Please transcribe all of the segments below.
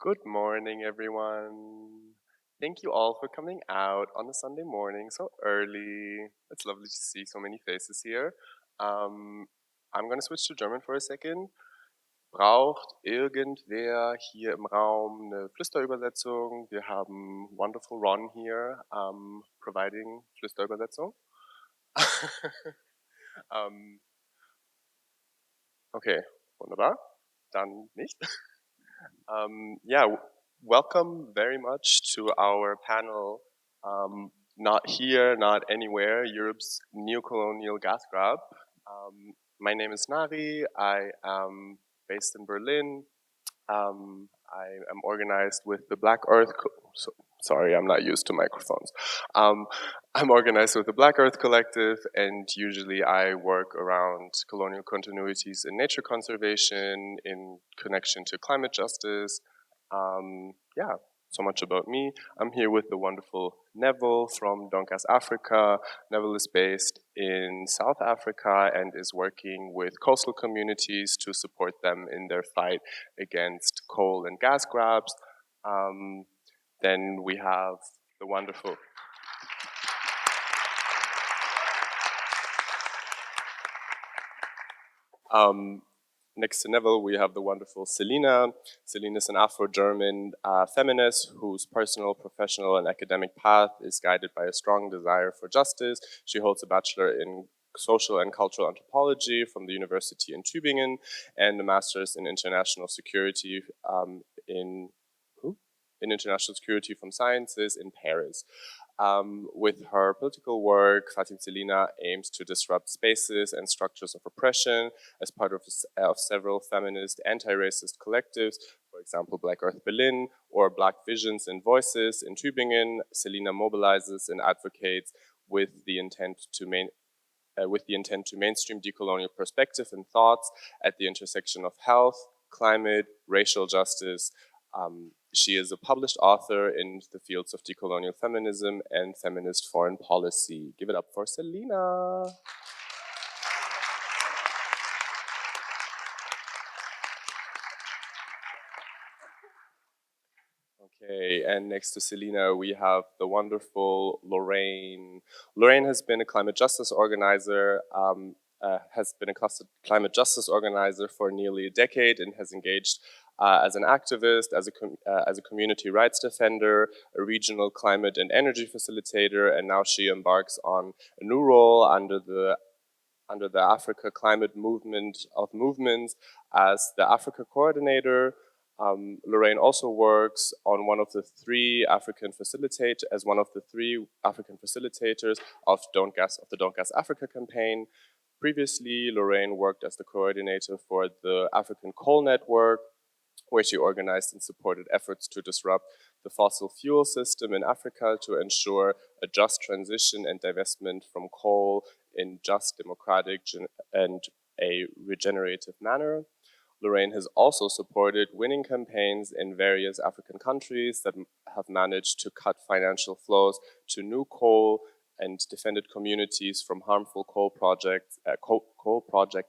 Good morning, everyone. Thank you all for coming out on a Sunday morning so early. It's lovely to see so many faces here. Um, I'm going to switch to German for a second. Braucht irgendwer hier im Raum eine Flüsterübersetzung? Wir haben Wonderful Ron hier providing Flüsterübersetzung. um, okay, wunderbar. Dann nicht. Welcome very much to our panel, Not Here, Not Anywhere, Europe's Neocolonial Gas Grab. My name is Nari, I am based in Berlin. I am organized with the Black Earth, sorry, I'm not used to microphones. I'm organized with the Black Earth Kollektiv, and usually I work around colonial continuities in nature conservation, in connection to climate justice. Yeah, so much about me. I'm here with the wonderful Neville from Doncass, Africa. Neville is based in South Africa and is working with coastal communities to support them in their fight against coal and gas grabs. Then we have the wonderful next to Neville, we have the wonderful Selina. Selina is an Afro-German feminist whose personal, professional, and academic path is guided by a strong desire for justice. She holds a bachelor in social and cultural anthropology from the University in Tübingen and a master's in international security in international security from sciences in Paris. With her political work, Fatim Selina aims to disrupt spaces and structures of oppression as part of several feminist anti-racist collectives, for example, Black Earth Berlin or Black Visions and Voices in Tübingen. Selina mobilizes and advocates with the intent to mainstream decolonial perspective and thoughts at the intersection of health, climate, racial justice. She is a published author in the fields of decolonial feminism and feminist foreign policy. Give it up for Selina. Okay, and next to Selina, we have the wonderful Lorraine. Lorraine has been a climate justice organizer, for nearly a decade and has engaged as an activist, as a community rights defender, a regional climate and energy facilitator, and now she embarks on a new role under the Africa Climate Movement of Movements as the Africa Coordinator. Lorraine also works on one of the three African facilitators of the Don't Gas Africa campaign. Previously, Lorraine worked as the coordinator for the African Coal Network, where she organized and supported efforts to disrupt the fossil fuel system in Africa to ensure a just transition and divestment from coal in just, democratic, and a regenerative manner. Lorraine has also supported winning campaigns in various African countries that have managed to cut financial flows to new coal and defended communities from harmful coal project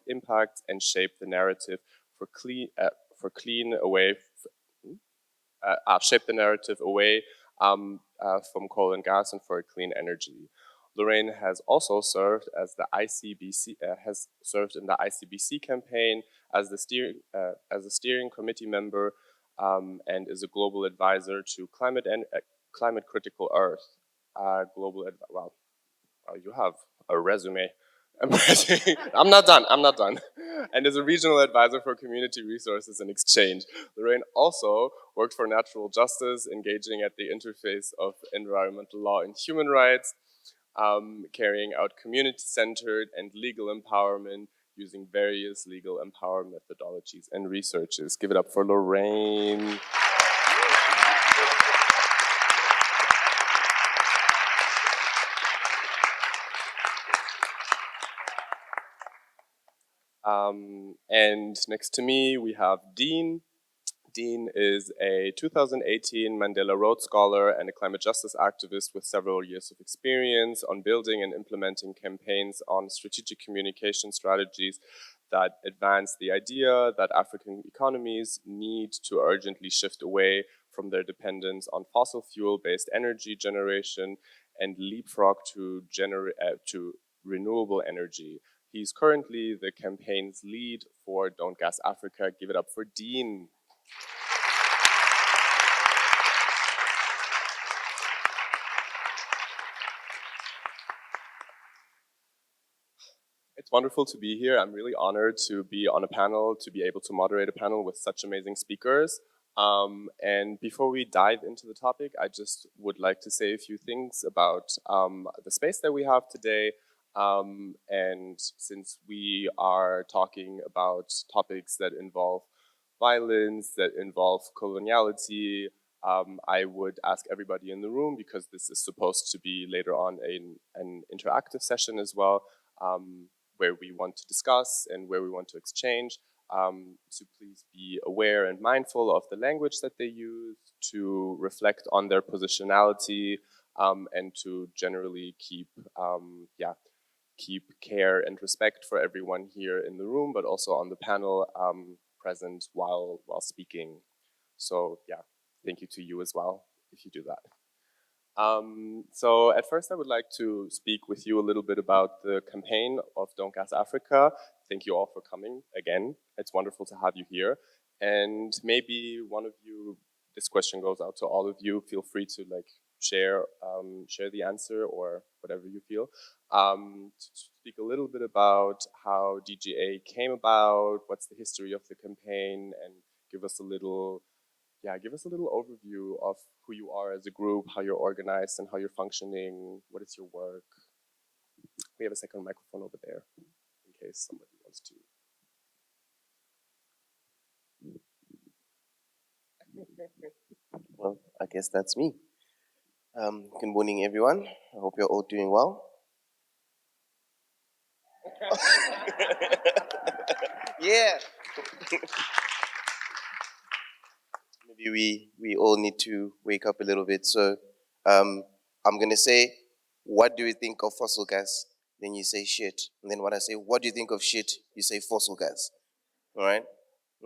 impacts and shaped the narrative shape the narrative away from coal and gas and for a clean energy. Lorraine has also served as the ICBC in the ICBC campaign as a steering committee member and is a global advisor to Climate Critical Earth. You have a resume. I'm not done. And is a regional advisor for community resources and exchange. Lorraine also worked for natural justice, engaging at the interface of environmental law and human rights, carrying out community-centered and legal empowerment using various legal empowerment methodologies and researches. Give it up for Lorraine. And next to me, we have Dean. Dean is a 2018 Mandela Rhodes Scholar and a climate justice activist with several years of experience on building and implementing campaigns on strategic communication strategies that advance the idea that African economies need to urgently shift away from their dependence on fossil fuel-based energy generation and leapfrog to renewable energy. He's currently the campaign's lead for Don't Gas Africa. Give it up for Dean. It's wonderful to be here. I'm really honored to be on a panel, to be able to moderate a panel with such amazing speakers. And before we dive into the topic, I just would like to say a few things about the space that we have today. And since we are talking about topics that involve violence, that involve coloniality, I would ask everybody in the room, because this is supposed to be later on an interactive session as well, where we want to discuss and where we want to exchange, to please be aware and mindful of the language that they use, to reflect on their positionality, and to generally keep care and respect for everyone here in the room, but also on the panel present while speaking. So yeah, thank you to you as well if you do that. So at first I would like to speak with you a little bit about the campaign of Don't Gas Africa. Thank you all for coming again. It's wonderful to have you here. And maybe one of you, this question goes out to all of you, feel free to share the answer or whatever you feel. To speak a little bit about how DGA came about, what's the history of the campaign, and give us a little overview of who you are as a group, how you're organized, and how you're functioning. What is your work? We have a second microphone over there, in case somebody wants to. Well, I guess that's me. Good morning, everyone. I hope you're all doing well. Yeah. Maybe we all need to wake up a little bit. So I'm going to say, what do you think of fossil gas? Then you say shit. And then when I say, what do you think of shit? You say fossil gas. All right?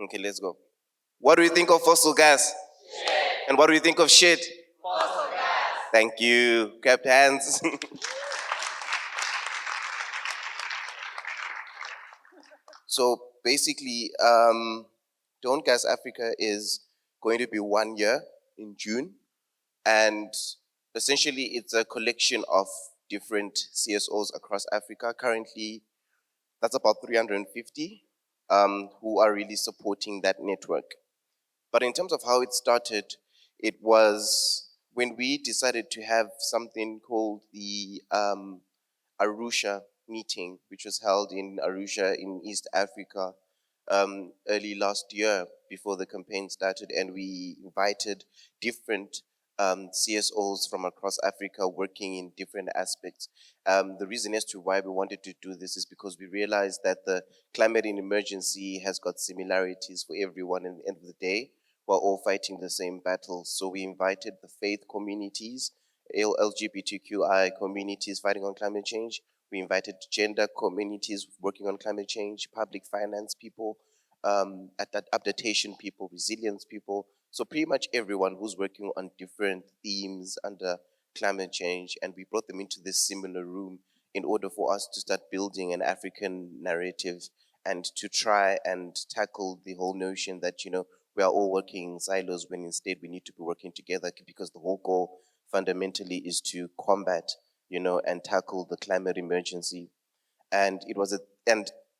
Okay, let's go. What do you think of fossil gas? Shit. And what do you think of shit? Fossil gas. Thank you. Clap hands. So basically, Don't Gas Africa is going to be 1 year in June. And essentially, it's a collection of different CSOs across Africa. Currently, that's about 350 who are really supporting that network. But in terms of how it started, it was when we decided to have something called the Arusha meeting, which was held in Arusha in East Africa early last year before the campaign started, and we invited different CSOs from across Africa working in different aspects. The reason as to why we wanted to do this is because we realized that the climate emergency has got similarities for everyone, and at the end of the day, we're all fighting the same battles. So we invited the faith communities, LGBTQI communities fighting on climate change. We invited gender communities working on climate change, public finance people, adaptation people, resilience people. So pretty much everyone who's working on different themes under climate change, and we brought them into this similar room in order for us to start building an African narrative and to try and tackle the whole notion that, we are all working in silos when instead we need to be working together, because the whole goal fundamentally is to combat, and tackle the climate emergency. And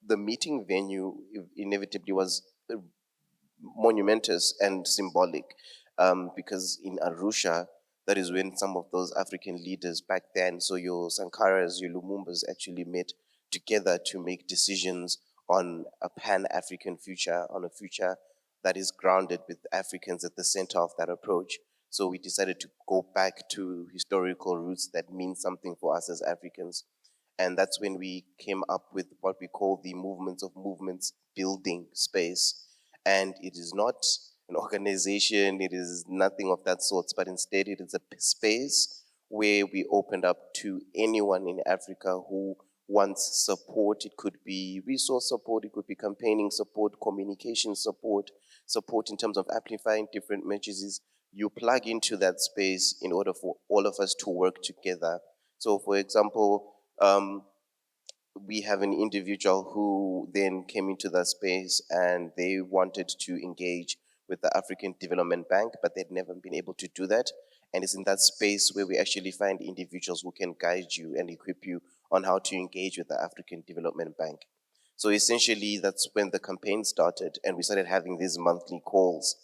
the meeting venue inevitably was monumentous and symbolic, because in Arusha, that is when some of those African leaders back then, so your Sankaras, your Lumumbas, actually met together to make decisions on a pan-African future, on a future that is grounded with Africans at the center of that approach. So we decided to go back to historical roots that mean something for us as Africans. And that's when we came up with what we call the Movements of Movements building space. And it is not an organization, it is nothing of that sort, but instead it is a space where we opened up to anyone in Africa who wants support. It could be resource support, it could be campaigning support, communication support, support in terms of amplifying different messages. You plug into that space in order for all of us to work together. So, for example, we have an individual who then came into that space and they wanted to engage with the African Development Bank, but they'd never been able to do that. And it's in that space where we actually find individuals who can guide you and equip you on how to engage with the African Development Bank. So essentially, that's when the campaign started, and we started having these monthly calls.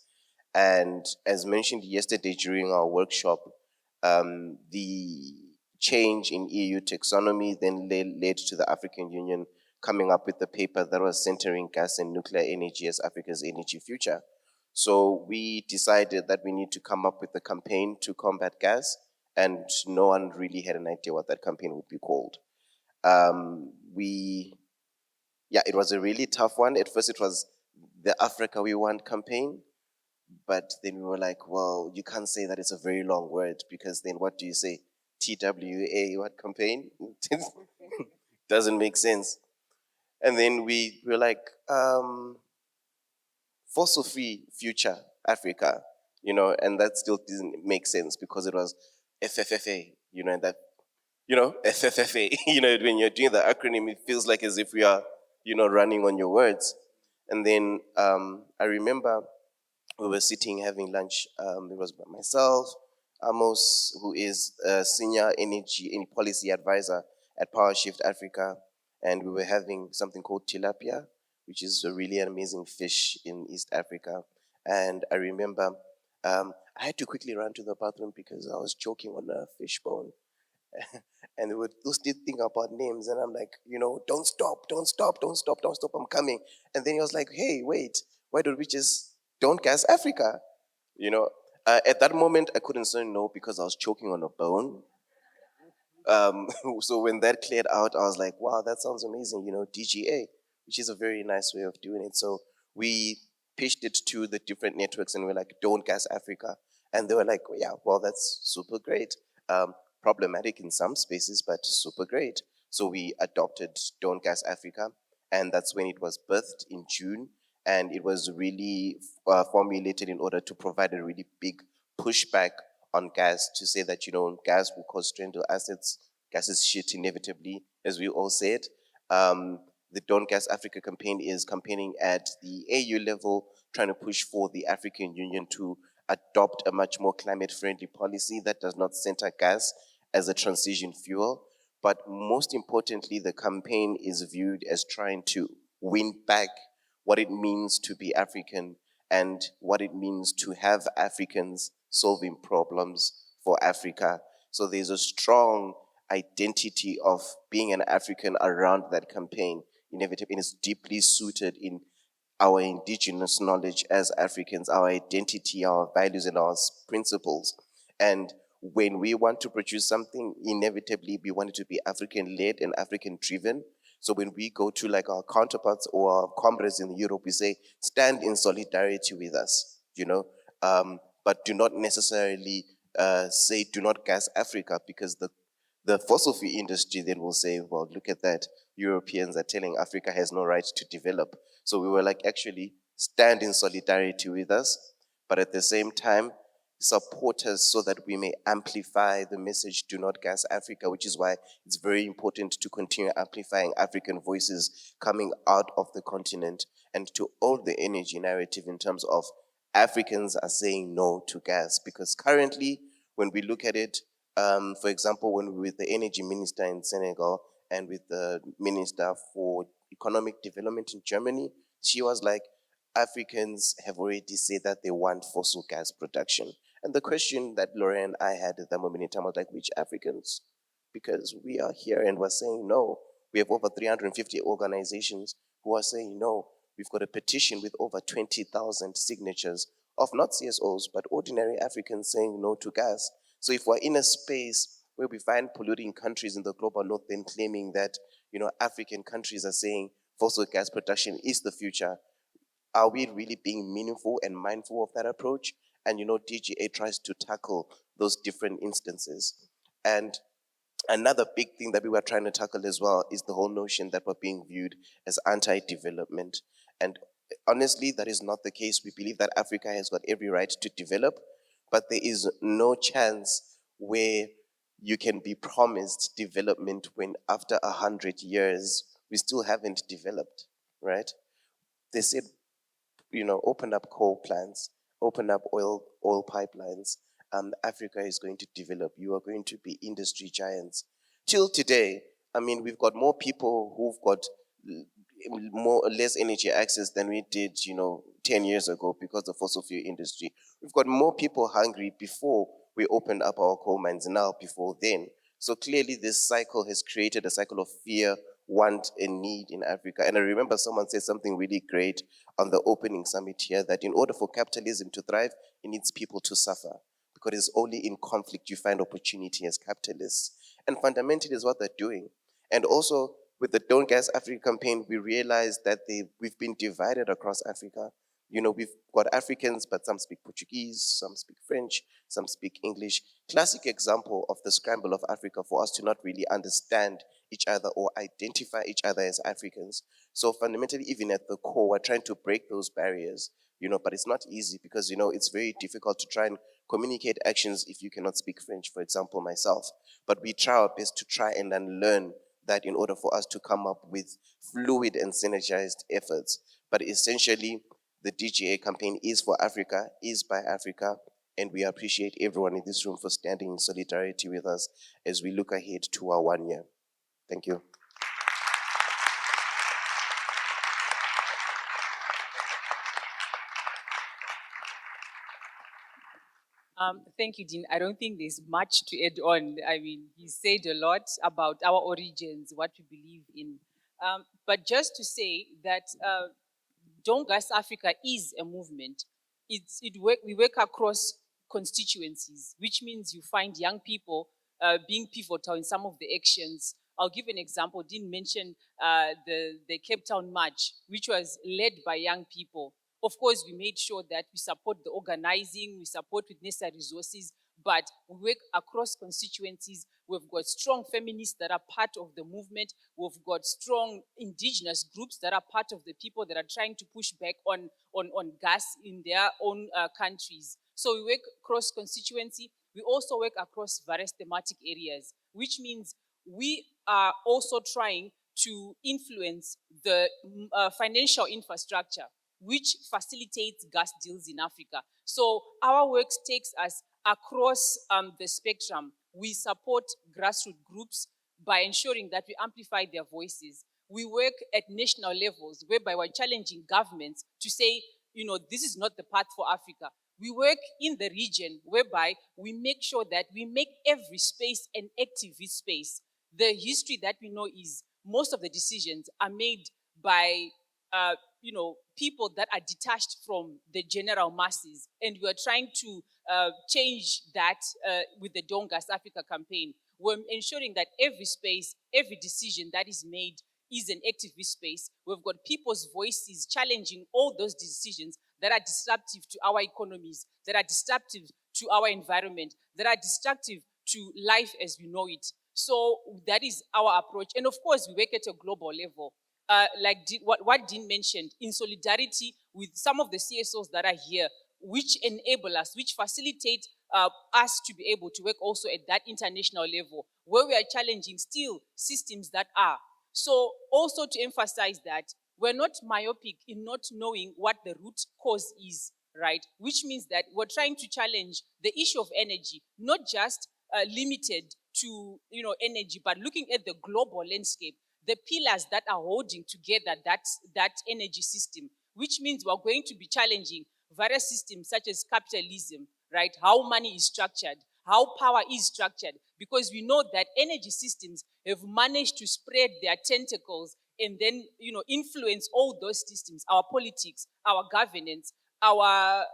And as mentioned yesterday during our workshop, the change in EU taxonomy then led to the African Union coming up with a paper that was centering gas and nuclear energy as Africa's energy future. So we decided that we need to come up with a campaign to combat gas, and no one really had an idea what that campaign would be called. It was a really tough one. At first, it was the Africa We Want campaign, but then we were like, well, you can't say that it's a very long word because then what do you say? TWA, what campaign? Doesn't make sense. And then we were like, fossil free future Africa, and that still didn't make sense because it was FFFA, and that, FFFA, when you're doing the acronym, it feels like as if we are, running on your words. And then I remember we were sitting having lunch. It was by myself, Amos, who is a senior energy and policy advisor at Power Shift Africa, and we were having something called tilapia, which is a really amazing fish in East Africa. And I remember I had to quickly run to the bathroom because I was choking on a fish bone. And they would still think about names, and I'm like, don't stop, don't stop, don't stop, don't stop, I'm coming. And then he was like, hey, wait, why don't we just don't gas Africa? At that moment, I couldn't say no because I was choking on a bone. So when that cleared out, I was like, wow, that sounds amazing, DGA, which is a very nice way of doing it. So we pitched it to the different networks and we're like, don't gas Africa. And they were like, yeah, well, that's super great. Problematic in some spaces, but super great. So we adopted Don't Gas Africa, and that's when it was birthed in June. And it was really formulated in order to provide a really big pushback on gas to say that, gas will cause strain to assets. Gas is shit inevitably, as we all said. The Don't Gas Africa campaign is campaigning at the AU level, trying to push for the African Union to adopt a much more climate-friendly policy that does not center gas as a transition fuel. But most importantly, the campaign is viewed as trying to win back what it means to be African and what it means to have Africans solving problems for Africa. So there's a strong identity of being an African around that campaign. Inevitably, and it's deeply suited in our indigenous knowledge as Africans, our identity, our values, and our principles. And when we want to produce something, inevitably we want it to be African-led and African-driven. So when we go to like our counterparts or our comrades in Europe, we say, stand in solidarity with us, but do not necessarily say, do not gas Africa, because the fossil fuel industry then will say, well, look at that. Europeans are telling Africa has no right to develop. So we were like, actually, stand in solidarity with us, but at the same time, support us so that we may amplify the message, do not gas Africa, which is why it's very important to continue amplifying African voices coming out of the continent and to own the energy narrative in terms of Africans are saying no to gas. Because currently, when we look at it, for example, when we were with the energy minister in Senegal and with the minister for economic development in Germany, she was like, Africans have already said that they want fossil gas production. And the question that Laura and I had at that moment in time was like, which Africans? Because we are here and we're saying no. We have over 350 organizations who are saying no. We've got a petition with over 20,000 signatures of not CSOs, but ordinary Africans saying no to gas. So if we're in a space where we find polluting countries in the global north then claiming that, African countries are saying fossil gas production is the future, are we really being meaningful and mindful of that approach? And DGA tries to tackle those different instances. And Another big thing that we were trying to tackle as well is the whole notion that we're being viewed as anti-development. And honestly, that is not the case. We believe that Africa has got every right to develop, but there is no chance where you can be promised development when after 100 years we still haven't developed, right? They said, open up coal plants, open up oil pipelines. Africa is going to develop. You are going to be industry giants. Till today, I mean, we've got more people who've got more or less energy access than we did, 10 years ago because of fossil fuel industry. We've got more people hungry before we opened up our coal mines now before then. So clearly this cycle has created a cycle of fear, want, and need in Africa. And I remember someone said something really great on the opening summit here, that in order for capitalism to thrive, it needs people to suffer. Because it's only in conflict you find opportunity as capitalists. And fundamentally is what they're doing. And also with the Don't Gas Africa campaign, we realized that we've been divided across Africa. We've got Africans, but some speak Portuguese, some speak French, some speak English. Classic example of the scramble of Africa for us to not really understand each other or identify each other as Africans. So fundamentally, even at the core, we're trying to break those barriers, but it's not easy because, it's very difficult to try and communicate actions if you cannot speak French, for example, myself. But we try our best to try and then learn that in order for us to come up with fluid and synergized efforts. But essentially, the DGA campaign is for Africa, is by Africa, and we appreciate everyone in this room for standing in solidarity with us as we look ahead to our 1 year. Thank you. Thank you, Dean. I don't think there's much to add on. I mean, he said a lot about our origins, what we believe in. But just to say that Don't Gas Africa is a movement. We work across constituencies, which means you find young people being pivotal in some of the actions. I'll give an example. Dean mentioned the Cape Town March, which was led by young people. Of course, we made sure that we support the organizing, we support with necessary resources, but we work across constituencies. We've got strong feminists that are part of the movement. We've got strong indigenous groups that are part of the people that are trying to push back on gas in their own countries. So we work across constituency. We also work across various thematic areas, which means we are also trying to influence the financial infrastructure which facilitates gas deals in Africa. So our work takes us across the spectrum. We support grassroots groups by ensuring that we amplify their voices. We work at national levels whereby we're challenging governments to say, this is not the path for Africa. We work in the region whereby we make sure that we make every space an activist space. The history that we know is most of the decisions are made by people that are detached from the general masses. And we are trying to change that with the Don't Gas Africa campaign. We're ensuring that every space, every decision that is made is an activist space. We've got people's voices challenging all those decisions that are disruptive to our economies, that are disruptive to our environment, that are destructive to life as we know it. So that is our approach. And of course, we work at a global level. Like what Dean mentioned, in solidarity with some of the CSOs that are here, which enable us, which facilitate us to be able to work also at that international level, where we are challenging still systems that are. So also to emphasize that we're not myopic in not knowing what the root cause is, right? Which means that we're trying to challenge the issue of energy, not just limited to energy, but looking at the global landscape, the pillars that are holding together that energy system, which means we're going to be challenging various systems such as capitalism, right? How money is structured, how power is structured, because we know that energy systems have managed to spread their tentacles and then influence all those systems, our politics, our governance, our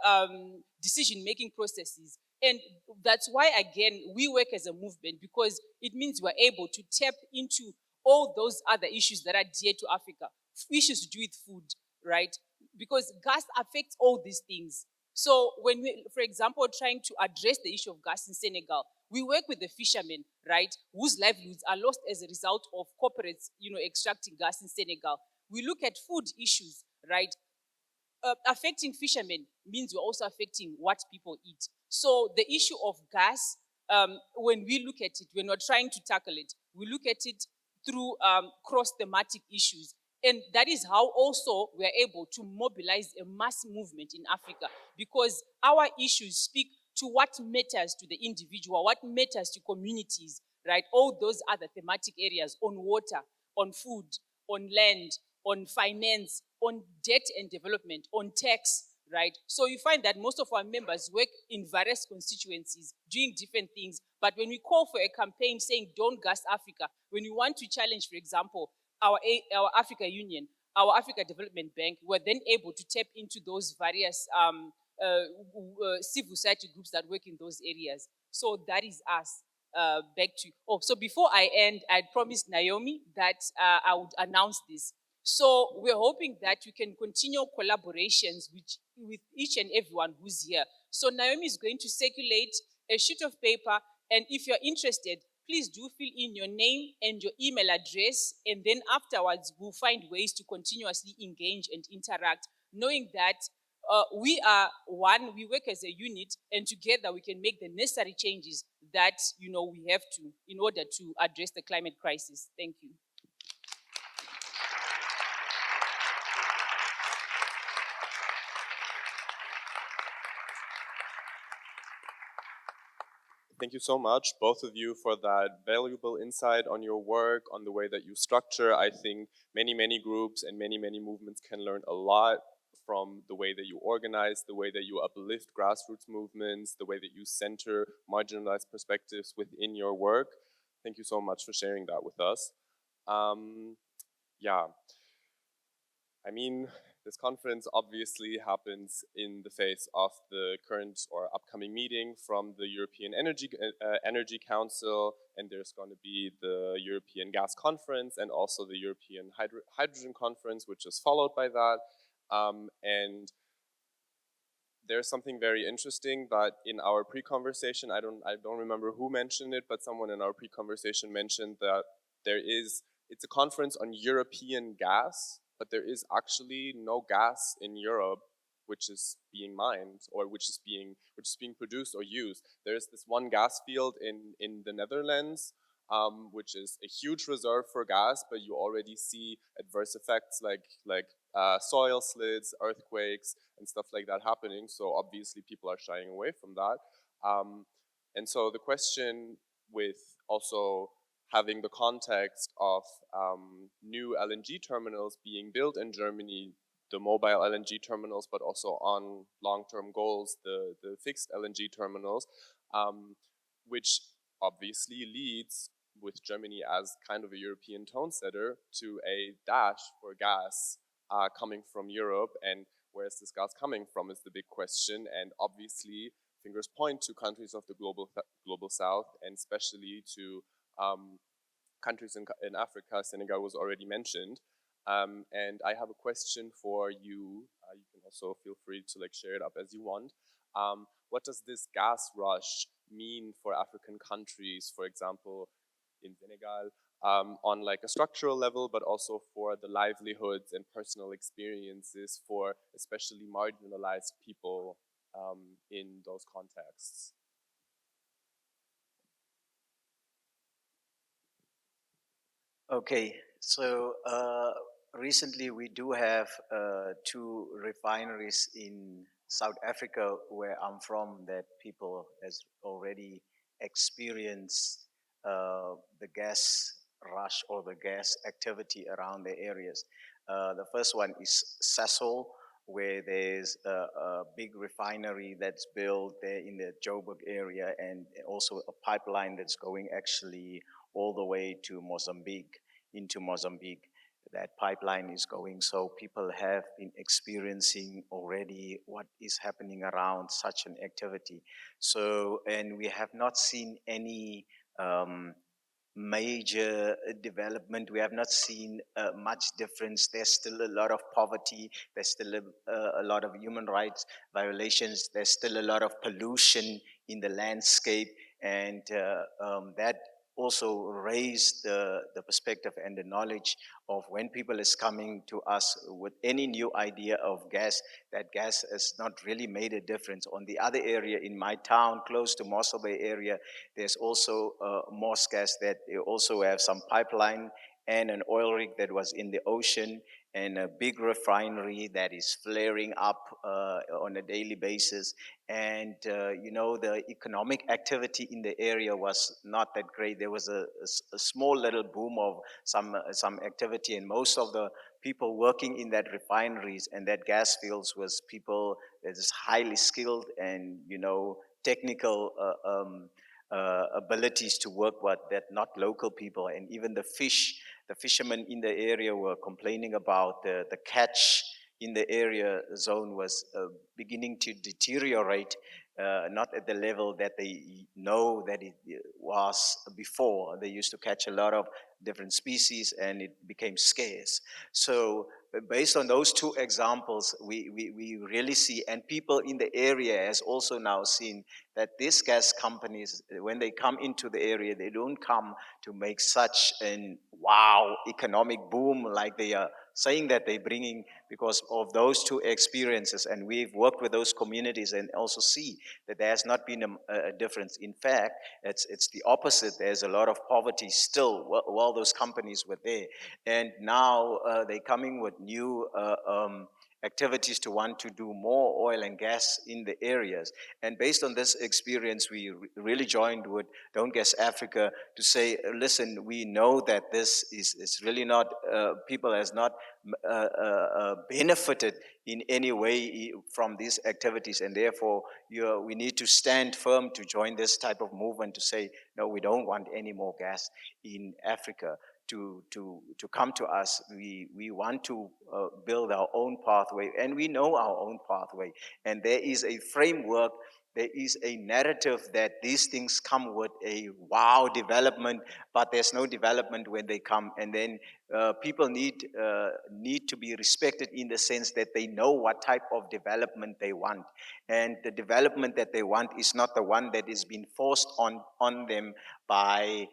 decision-making processes. And that's why, again, we work as a movement, because it means we're able to tap into all those other issues that are dear to Africa, issues to do with food, right? Because gas affects all these things. So when we, for example, trying to address the issue of gas in Senegal, we work with the fishermen, right, whose livelihoods are lost as a result of corporates, extracting gas in Senegal. We look at food issues, right? Affecting fishermen means we're also affecting what people eat. So the issue of gas, when we look at it, we're not trying to tackle it. We look at it through cross-thematic issues. And that is how also we're able to mobilize a mass movement in Africa, because our issues speak to what matters to the individual, what matters to communities, right? All those other thematic areas on water, on food, on land, on finance, on debt and development, on tax, right? So you find that most of our members work in various constituencies doing different things. But when we call for a campaign saying don't gas Africa, when we want to challenge, for example, our Africa Union, our Africa Development Bank, we're then able to tap into those various civil society groups that work in those areas. So that is us. Back to you. Oh, so before I end, I promised Naomi that I would announce this. So we're hoping that we can continue collaborations with each and everyone who's here. So Naomi is going to circulate a sheet of paper, and if you're interested, please do fill in your name and your email address, and then afterwards we'll find ways to continuously engage and interact, knowing that we are one, we work as a unit, and together we can make the necessary changes that we have to in order to address the climate crisis. Thank you. Thank you so much, both of you, for that valuable insight on your work, on the way that you structure. I think many groups and many movements can learn a lot from the way that you organize, the way that you uplift grassroots movements, the way that you center marginalized perspectives within your work. Thank you so much for sharing that with us. Yeah, I mean, this conference obviously happens in the face of the current or upcoming meeting from the European Energy Council, and there's going to be the European Gas Conference and also the European Hydrogen Conference, which is followed by that. And there's something very interesting that in our pre-conversation, I don't remember who mentioned it, but someone in our pre-conversation mentioned that it's a conference on European gas, but there is actually no gas in Europe which is being mined or which is being produced or used. There's this one gas field in the Netherlands, which is a huge reserve for gas, but you already see adverse effects like soil slids, earthquakes, and stuff like that happening. So obviously people are shying away from that. And so the question with also having the context of new LNG terminals being built in Germany, the mobile LNG terminals, but also on long-term goals, the fixed LNG terminals, which obviously leads with Germany as kind of a European tone setter to a dash for gas coming from Europe. And where is this gas coming from is the big question. And obviously, fingers point to countries of the global south, and especially to countries in Africa. Senegal was already mentioned. And I have a question for you. You can also feel free to share it up as you want. What does this gas rush mean for African countries, for example, in Senegal, on a structural level, but also for the livelihoods and personal experiences for especially marginalized people in those contexts? Okay, so recently we do have two refineries in South Africa, where I'm from, that people has already experienced the gas rush or the gas activity around the areas. The first one is Sasol, where there's a big refinery that's built there in the Joburg area, and also a pipeline that's going actually all the way to Mozambique, into Mozambique. That pipeline is going, so people have been experiencing already what is happening around such an activity. So, and we have not seen any major development. We have not seen much difference. There's still a lot of poverty. There's still a lot of human rights violations. There's still a lot of pollution in the landscape, and that also raised the perspective and the knowledge of when people is coming to us with any new idea of gas, that gas has not really made a difference. On the other area in my town, close to Mossel Bay area, there's also Moss gas that they also have some pipeline and an oil rig that was in the ocean and a big refinery that is flaring up on a daily basis. And the economic activity in the area was not that great. There was a small little boom of some activity, and most of the people working in that refineries and that gas fields was people that is highly skilled and technical abilities to work with that, not local people. And even the fishermen in the area were complaining about the catch in the area zone was beginning to deteriorate, not at the level that they know that it was before. They used to catch a lot of different species and it became scarce. So based on those two examples, we really see, and people in the area has also now seen that these gas companies, when they come into the area, they don't come to make such an wow economic boom like they are saying that they're bringing, because of those two experiences. And we've worked with those communities and also see that there has not been a difference. In fact, it's the opposite. There's a lot of poverty still while those companies were there. And now they're coming with new activities to want to do more oil and gas in the areas. And based on this experience, we really joined with Don't Gas Africa to say, listen, we know that this is really not, people has not benefited in any way from these activities, and therefore we need to stand firm to join this type of movement to say, no, we don't want any more gas in Africa to come to us. We want to build our own pathway, and we know our own pathway. And there is a framework, there is a narrative that these things come with a wow development, but there's no development when they come. And then people need to be respected in the sense that they know what type of development they want. And the development that they want is not the one that is being forced on them by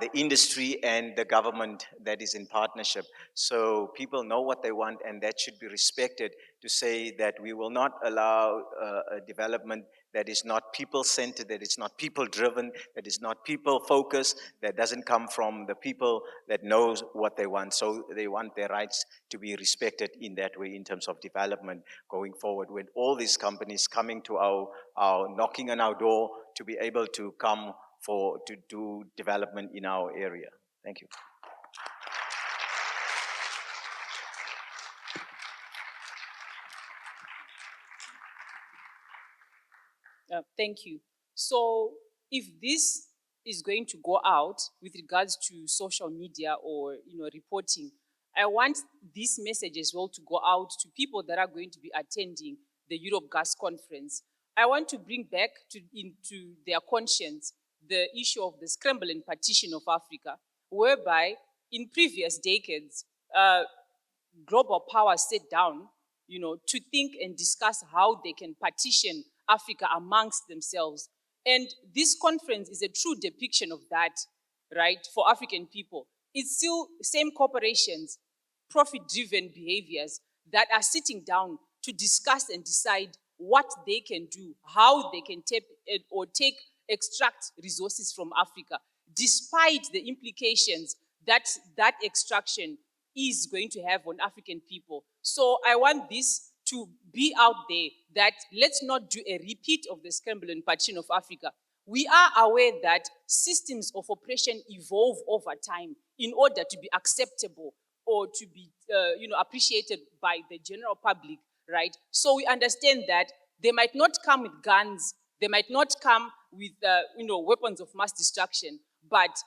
the industry and the government that is in partnership. So people know what they want, and that should be respected, to say that we will not allow a development that is not people-centered, that is not people-driven, that is not people-focused, that doesn't come from the people that knows what they want. So they want their rights to be respected in that way in terms of development going forward, with all these companies coming to our knocking on our door to be able to come to do development in our area. Thank you. Thank you. So if this is going to go out with regards to social media or reporting, I want this message as well to go out to people that are going to be attending the Europe Gas Conference. I want to bring back into their conscience the issue of the scramble and partition of Africa, whereby in previous decades, global powers sat down, to think and discuss how they can partition Africa amongst themselves. And this conference is a true depiction of that, right, for African people. It's still same corporations, profit-driven behaviors that are sitting down to discuss and decide what they can do, how they can extract resources from Africa, despite the implications that that extraction is going to have on African people. So I want this to be out there, that let's not do a repeat of the scramble and partition of Africa. We are aware that systems of oppression evolve over time in order to be acceptable or to be appreciated by the general public, right? So we understand that they might not come with guns, they might not come with weapons of mass destruction, but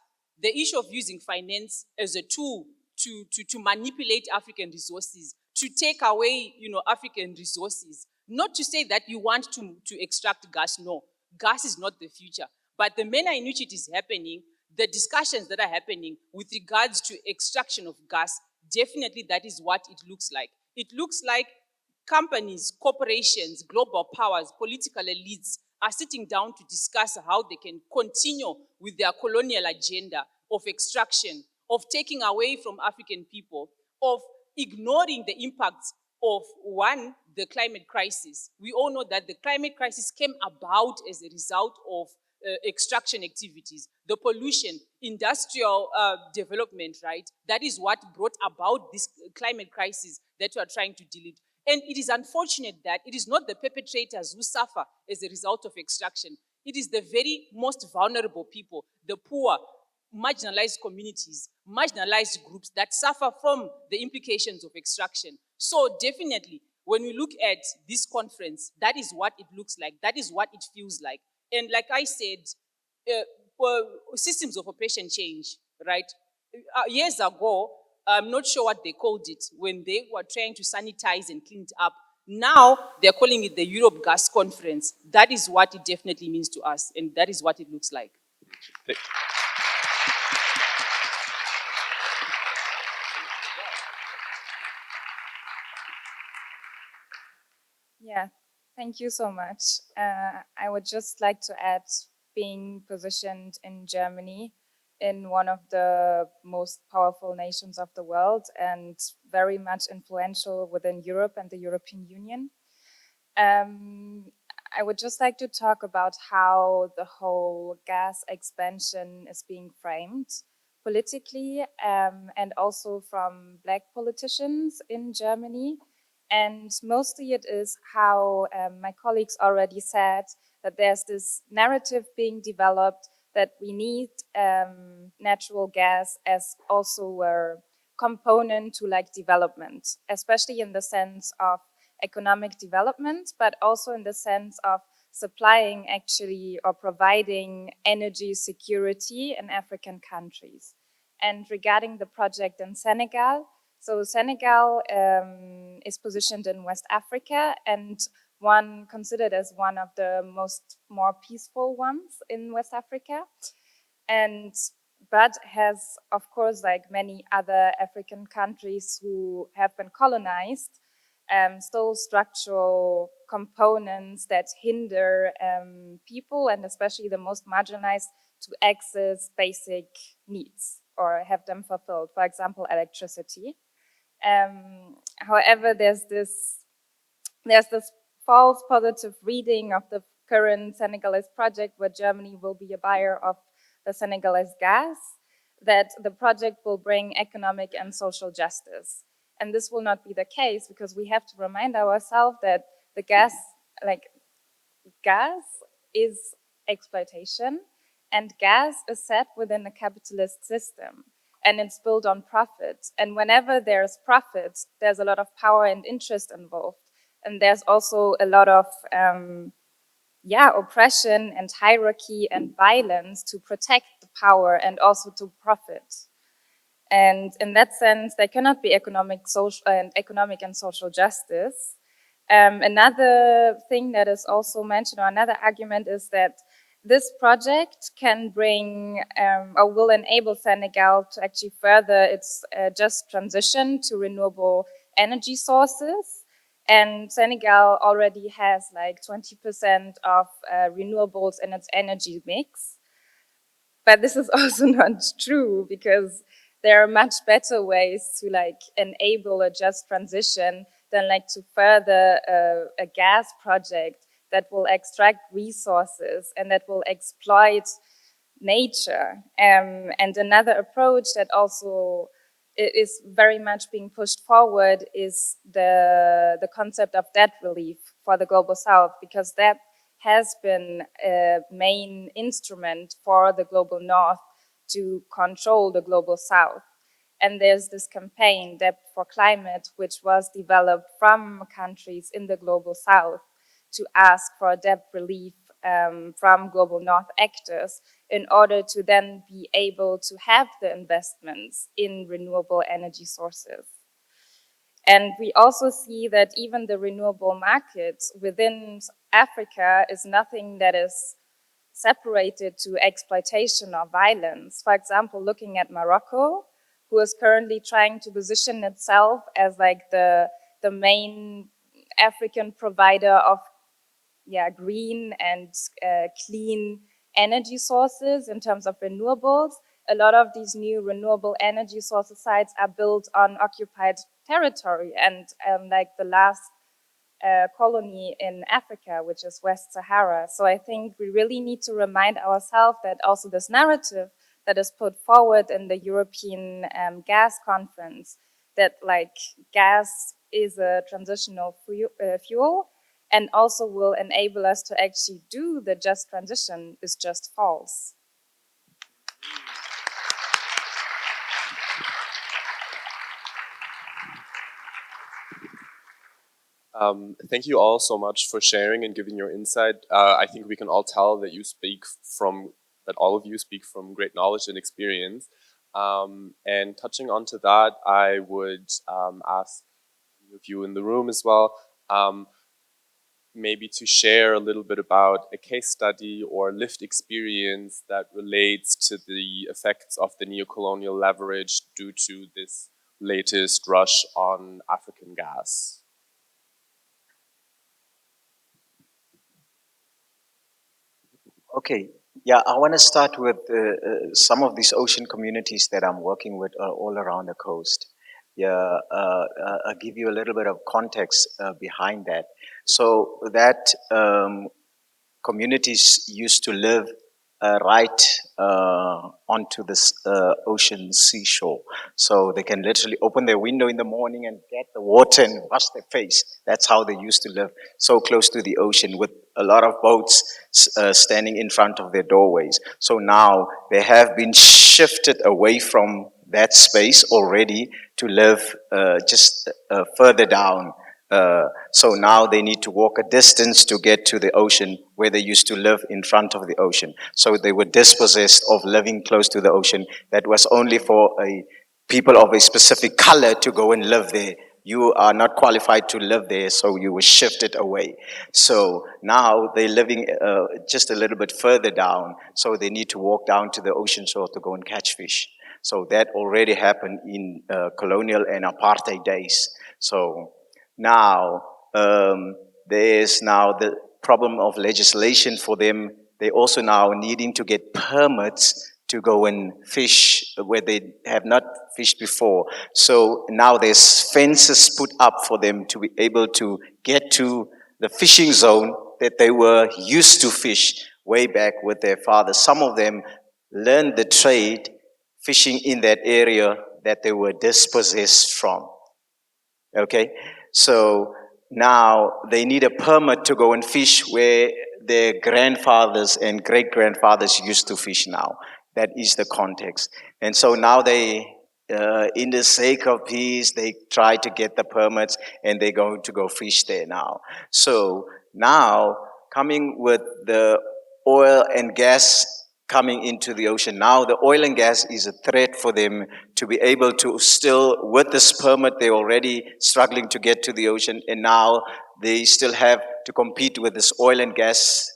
the issue of using finance as a tool to manipulate African resources, to take away African resources, not to say that you want to extract gas. No, gas is not the future, But the manner in which it is happening, the discussions that are happening with regards to extraction of gas, definitely that is what it looks like. It looks like companies, corporations, global powers, political elites are sitting down to discuss how they can continue with their colonial agenda of extraction, of taking away from African people, of ignoring the impacts of, one, the climate crisis. We all know that the climate crisis came about as a result of extraction activities, the pollution, industrial development, right? That is what brought about this climate crisis that we are trying to deal with. And it is unfortunate that it is not the perpetrators who suffer as a result of extraction. It is the very most vulnerable people, the poor, marginalized communities, marginalized groups that suffer from the implications of extraction. So definitely, when we look at this conference, that is what it looks like. That is what it feels like. And like I said, systems of operation change, right? Years ago, I'm not sure what they called it, when they were trying to sanitize and clean it up. Now, they're calling it the Europe Gas Conference. That is what it definitely means to us, and that is what it looks like. Yeah, thank you so much. I would just like to add, being positioned in Germany, in one of the most powerful nations of the world and very much influential within Europe and the European Union. I would just like to talk about how the whole gas expansion is being framed politically, and also from Black politicians in Germany. And mostly it is how my colleagues already said, that there's this narrative being developed that we need natural gas as also a component to like development, especially in the sense of economic development, but also in the sense of supplying actually or providing energy security in African countries. And regarding the project in Senegal, so Senegal is positioned in West Africa and one considered as one of the more peaceful ones in West Africa. And but has, of course, like many other African countries who have been colonized, still structural components that hinder people, and especially the most marginalized, to access basic needs or have them fulfilled, for example, electricity. However, there's this false positive reading of the current Senegalese project, where Germany will be a buyer of the Senegalese gas, that the project will bring economic and social justice. And this will not be the case, because we have to remind ourselves that the gas is exploitation, and gas is set within a capitalist system, and it's built on profit. And whenever there's profit, there's a lot of power and interest involved. And there's also a lot of oppression and hierarchy and violence to protect the power and also to profit. And in that sense, there cannot be economic and social justice. Another thing that is also mentioned, or another argument, is that this project can bring or will enable Senegal to actually further its just transition to renewable energy sources. And Senegal already has like 20% of renewables in its energy mix. But this is also not true, because there are much better ways to like enable a just transition than like to further a gas project that will extract resources and that will exploit nature. And another approach that also is very much being pushed forward is the concept of debt relief for the Global South, because that has been a main instrument for the Global North to control the Global South. And there's this campaign, Debt for Climate, which was developed from countries in the Global South to ask for debt relief from Global North actors, in order to then be able to have the investments in renewable energy sources. And we also see that even the renewable market within Africa is nothing that is separated to exploitation or violence. For example, looking at Morocco, who is currently trying to position itself as like the main African provider of green and clean energy sources in terms of renewables. A lot of these new renewable energy source sites are built on occupied territory, and like the last colony in Africa, which is West Sahara. So I think we really need to remind ourselves that also this narrative that is put forward in the European gas conference, that like gas is a transitional fuel and also will enable us to actually do the just transition, is just false. Thank you all so much for sharing and giving your insight. I think we can all tell that all of you speak from great knowledge and experience. And touching onto that, I would ask of you in the room as well, maybe to share a little bit about a case study or lived experience that relates to the effects of the neocolonial leverage due to this latest rush on African gas. Okay, yeah, I want to start with some of these ocean communities that I'm working with all around the coast. Yeah, I'll give you a little bit of context behind that. So that communities used to live right onto this ocean seashore. So they can literally open their window in the morning and get the water and wash their face. That's how they used to live, so close to the ocean with a lot of boats standing in front of their doorways. So now they have been shifted away from that space already to live just further down. So now they need to walk a distance to get to the ocean where they used to live in front of the ocean. So they were dispossessed of living close to the ocean. That was only for people of a specific color to go and live there. You are not qualified to live there, so you were shifted away. So now they're living just a little bit further down, so they need to walk down to the ocean shore to go and catch fish. So that already happened in colonial and apartheid days. So now, there's now the problem of legislation for them. They also now needing to get permits to go and fish where they have not fished before. So now there's fences put up for them to be able to get to the fishing zone that they were used to fish way back with their fathers. Some of them learned the trade fishing in that area that they were dispossessed from. Okay, so now they need a permit to go and fish where their grandfathers and great grandfathers used to fish now. That is the context. And so now they, in the sake of peace, they try to get the permits and they're going to go fish there now. So now, coming with the oil and gas coming into the ocean. Now the oil and gas is a threat for them to be able to still, with this permit, they're already struggling to get to the ocean, and now they still have to compete with this oil and gas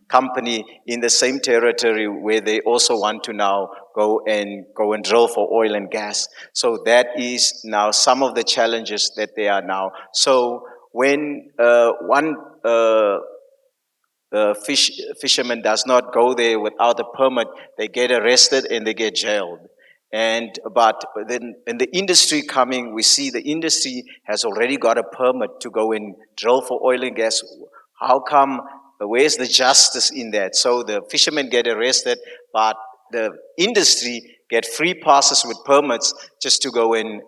company in the same territory where they also want to now go and drill for oil and gas. So that is now some of the challenges that they are now. So when one fisherman does not go there without a permit, they get arrested and they get jailed. But then in the industry coming, we see the industry has already got a permit to go and drill for oil and gas. How come? Where's the justice in that? So the fishermen get arrested, but the industry get free passes with permits just to go and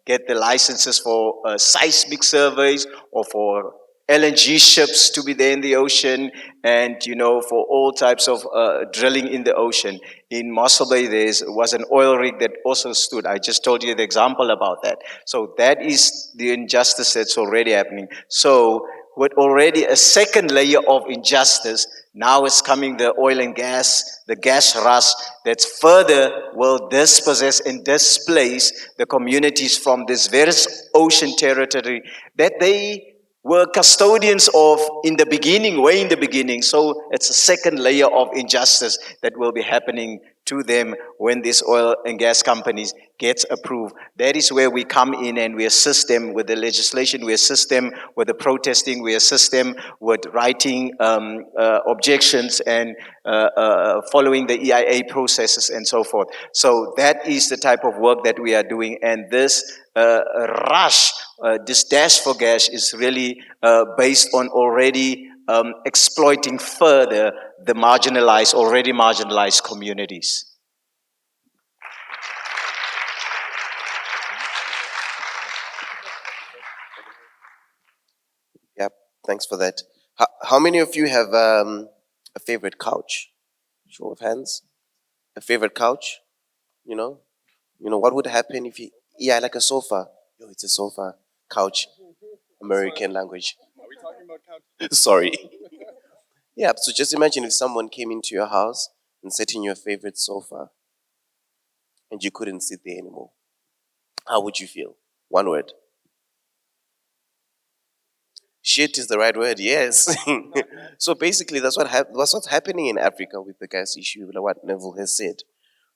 get the licenses for seismic surveys or for LNG ships to be there in the ocean, and for all types of drilling in the ocean. In Mossel Bay, there was an oil rig that also stood. I just told you the example about that. So that is the injustice that's already happening. So with already a second layer of injustice, now is coming the oil and gas, the gas rush that's further will dispossess and displace the communities from this very ocean territory that they were custodians of in the beginning, way in the beginning. So it's a second layer of injustice that will be happening to them when this oil and gas companies gets approved. That is where we come in and we assist them with the legislation, we assist them with the protesting, we assist them with writing objections and following the EIA processes and so forth. So that is the type of work that we are doing, and this rush, this dash for gas is really based on already exploiting further the marginalized, already marginalized communities. Yep, thanks for that. How many of you have a favorite couch? Show of hands. A favorite couch? You know? You know, what would happen if you, yeah, like a sofa. Yo, it's a sofa. Couch. American language. Are we talking about couch? Sorry. Yeah, so just imagine if someone came into your house and sat in your favorite sofa and you couldn't sit there anymore. How would you feel? One word. Shit is the right word, yes. So basically, that's what's happening in Africa with the gas issue, like what Neville has said.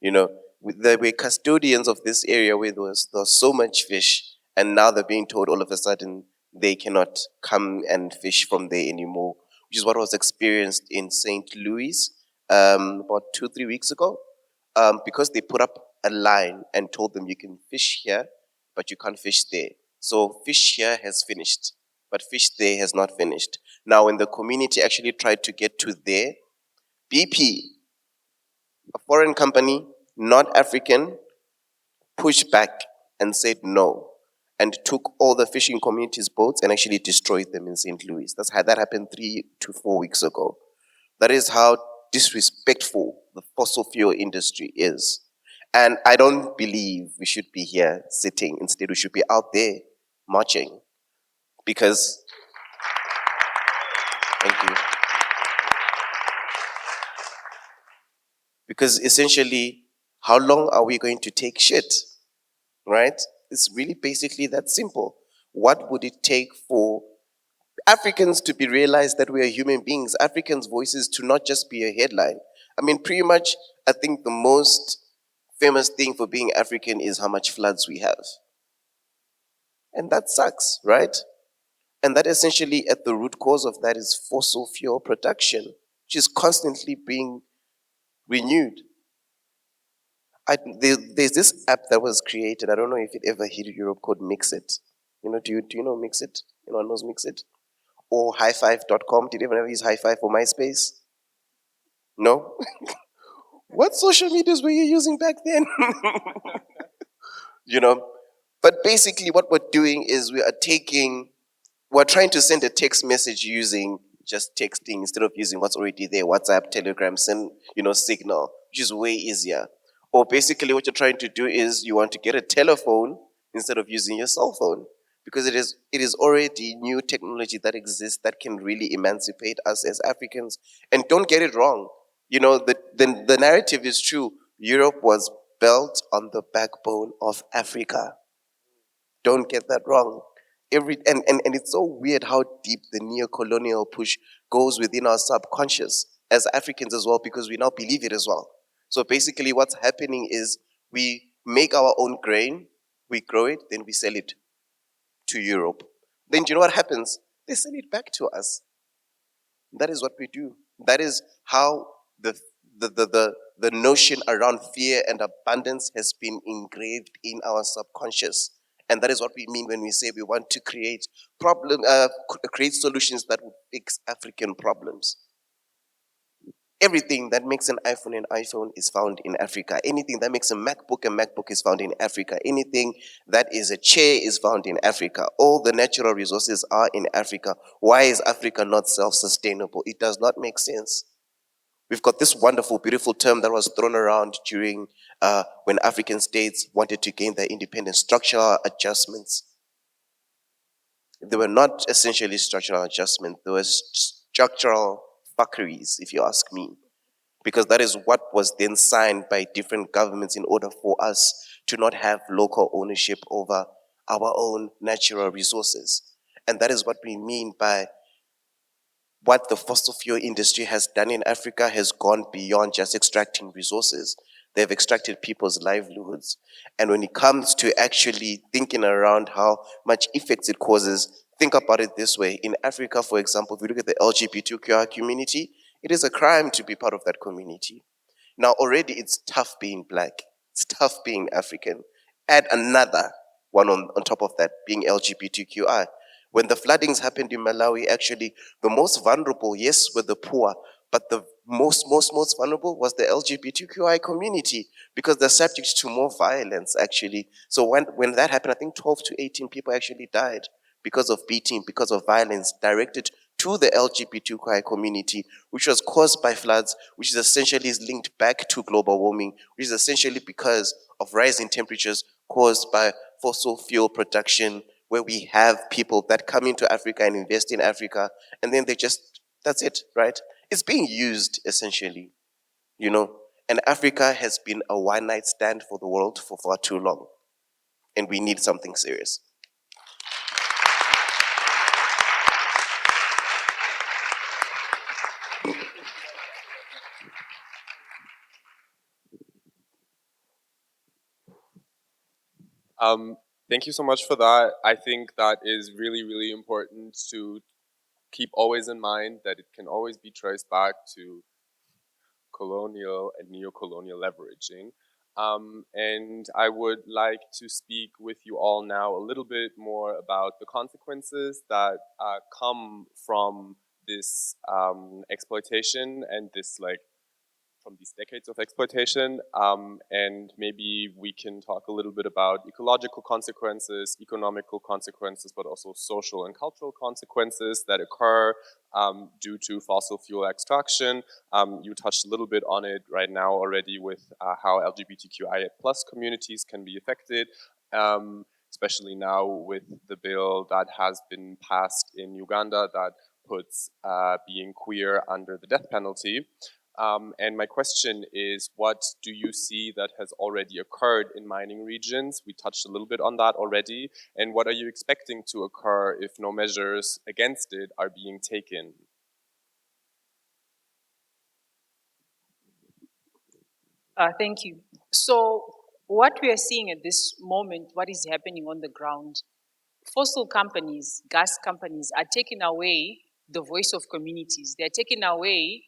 You know, we're custodians of this area where there was so much fish, and now they're being told all of a sudden they cannot come and fish from there anymore, which is what was experienced in St. Louis about 2-3 weeks ago, because they put up a line and told them you can fish here, but you can't fish there. So fish here has finished, but fish there has not finished. Now, when the community actually tried to get to there, BP, a foreign company, not African, pushed back and said no, and took all the fishing community's boats and actually destroyed them in St. Louis. That's how that happened 3 to 4 weeks ago. That is how disrespectful the fossil fuel industry is. And I don't believe we should be here sitting. Instead, we should be out there marching. Because, thank you. Because essentially, how long are we going to take shit? Right? It's really basically that simple. What would it take for Africans to be realized that we are human beings, Africans' voices to not just be a headline? I mean, pretty much, I think the most famous thing for being African is how much floods we have. And that sucks, right? And that essentially, at the root cause of that, is fossil fuel production, which is constantly being renewed. There's this app that was created. I don't know if it ever hit Europe, called Mixit. You know, do you know Mixit? Anyone knows Mixit? Or highfive.com. Did anyone ever use High5 for MySpace? No? What social medias were you using back then? You know? But basically, what we're doing is we're trying to send a text message using just texting instead of using what's already there, WhatsApp, Telegram, Signal, which is way easier. Or basically what you're trying to do is you want to get a telephone instead of using your cell phone, because it is already new technology that exists that can really emancipate us as Africans. And don't get it wrong. You know, the narrative is true. Europe was built on the backbone of Africa. Don't get that wrong. And it's so weird how deep the neocolonial push goes within our subconscious as Africans as well, because we now believe it as well. So basically what's happening is we make our own grain, we grow it, then we sell it to Europe. Then do you know what happens? They sell it back to us. That is what we do. That is how the notion around fear and abundance has been engraved in our subconscious. And that is what we mean when we say we want to create create solutions that will fix African problems. Everything that makes an iPhone an iPhone is found in Africa. Anything that makes a MacBook is found in Africa. Anything that is a chair is found in Africa. All the natural resources are in Africa. Why is Africa not self-sustainable? It does not make sense. We've got this wonderful, beautiful term that was thrown around during when African states wanted to gain their independence: structural adjustments. They were not essentially structural adjustments. They were structural fuckeries, if you ask me. Because that is what was then signed by different governments in order for us to not have local ownership over our own natural resources. And that is what we mean by what the fossil fuel industry has done in Africa has gone beyond just extracting resources. They've extracted people's livelihoods. And when it comes to actually thinking around how much effects it causes, think about it this way. In Africa, for example, if we look at the LGBTQI community, it is a crime to be part of that community. Now, already it's tough being black, it's tough being African. Add another one on top of that, being LGBTQI. When the floodings happened in Malawi, actually, the most vulnerable, yes, were the poor, but the most vulnerable was the LGBTQI community because they're subject to more violence, actually. So when that happened, I think 12 to 18 people actually died because of beating, because of violence directed to the LGBTQI community, which was caused by floods, which is essentially is linked back to global warming, which is essentially because of rising temperatures caused by fossil fuel production, where we have people that come into Africa and invest in Africa, and then they just, that's it, right? It's being used essentially, you know? And Africa has been a one-night stand for the world for far too long. And we need something serious. Thank you so much for that. I think that is really, really important to keep always in mind that it can always be traced back to colonial and neo-colonial leveraging. And I would like to speak with you all now a little bit more about the consequences that come from this exploitation and this from these decades of exploitation, and maybe we can talk a little bit about ecological consequences, economical consequences, but also social and cultural consequences that occur due to fossil fuel extraction. You touched a little bit on it right now already with how LGBTQIA+ communities can be affected, especially now with the bill that has been passed in Uganda that puts being queer under the death penalty. And my question is, what do you see that has already occurred in mining regions? We touched a little bit on that already. And what are you expecting to occur if no measures against it are being taken? Thank you. So what we are seeing at this moment, what is happening on the ground, fossil companies, gas companies are taking away the voice of communities. They're taking away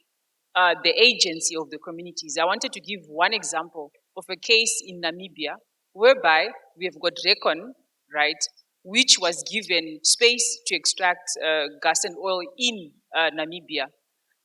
the agency of the communities. I wanted to give one example of a case in Namibia whereby we have got Recon, right, which was given space to extract gas and oil in Namibia.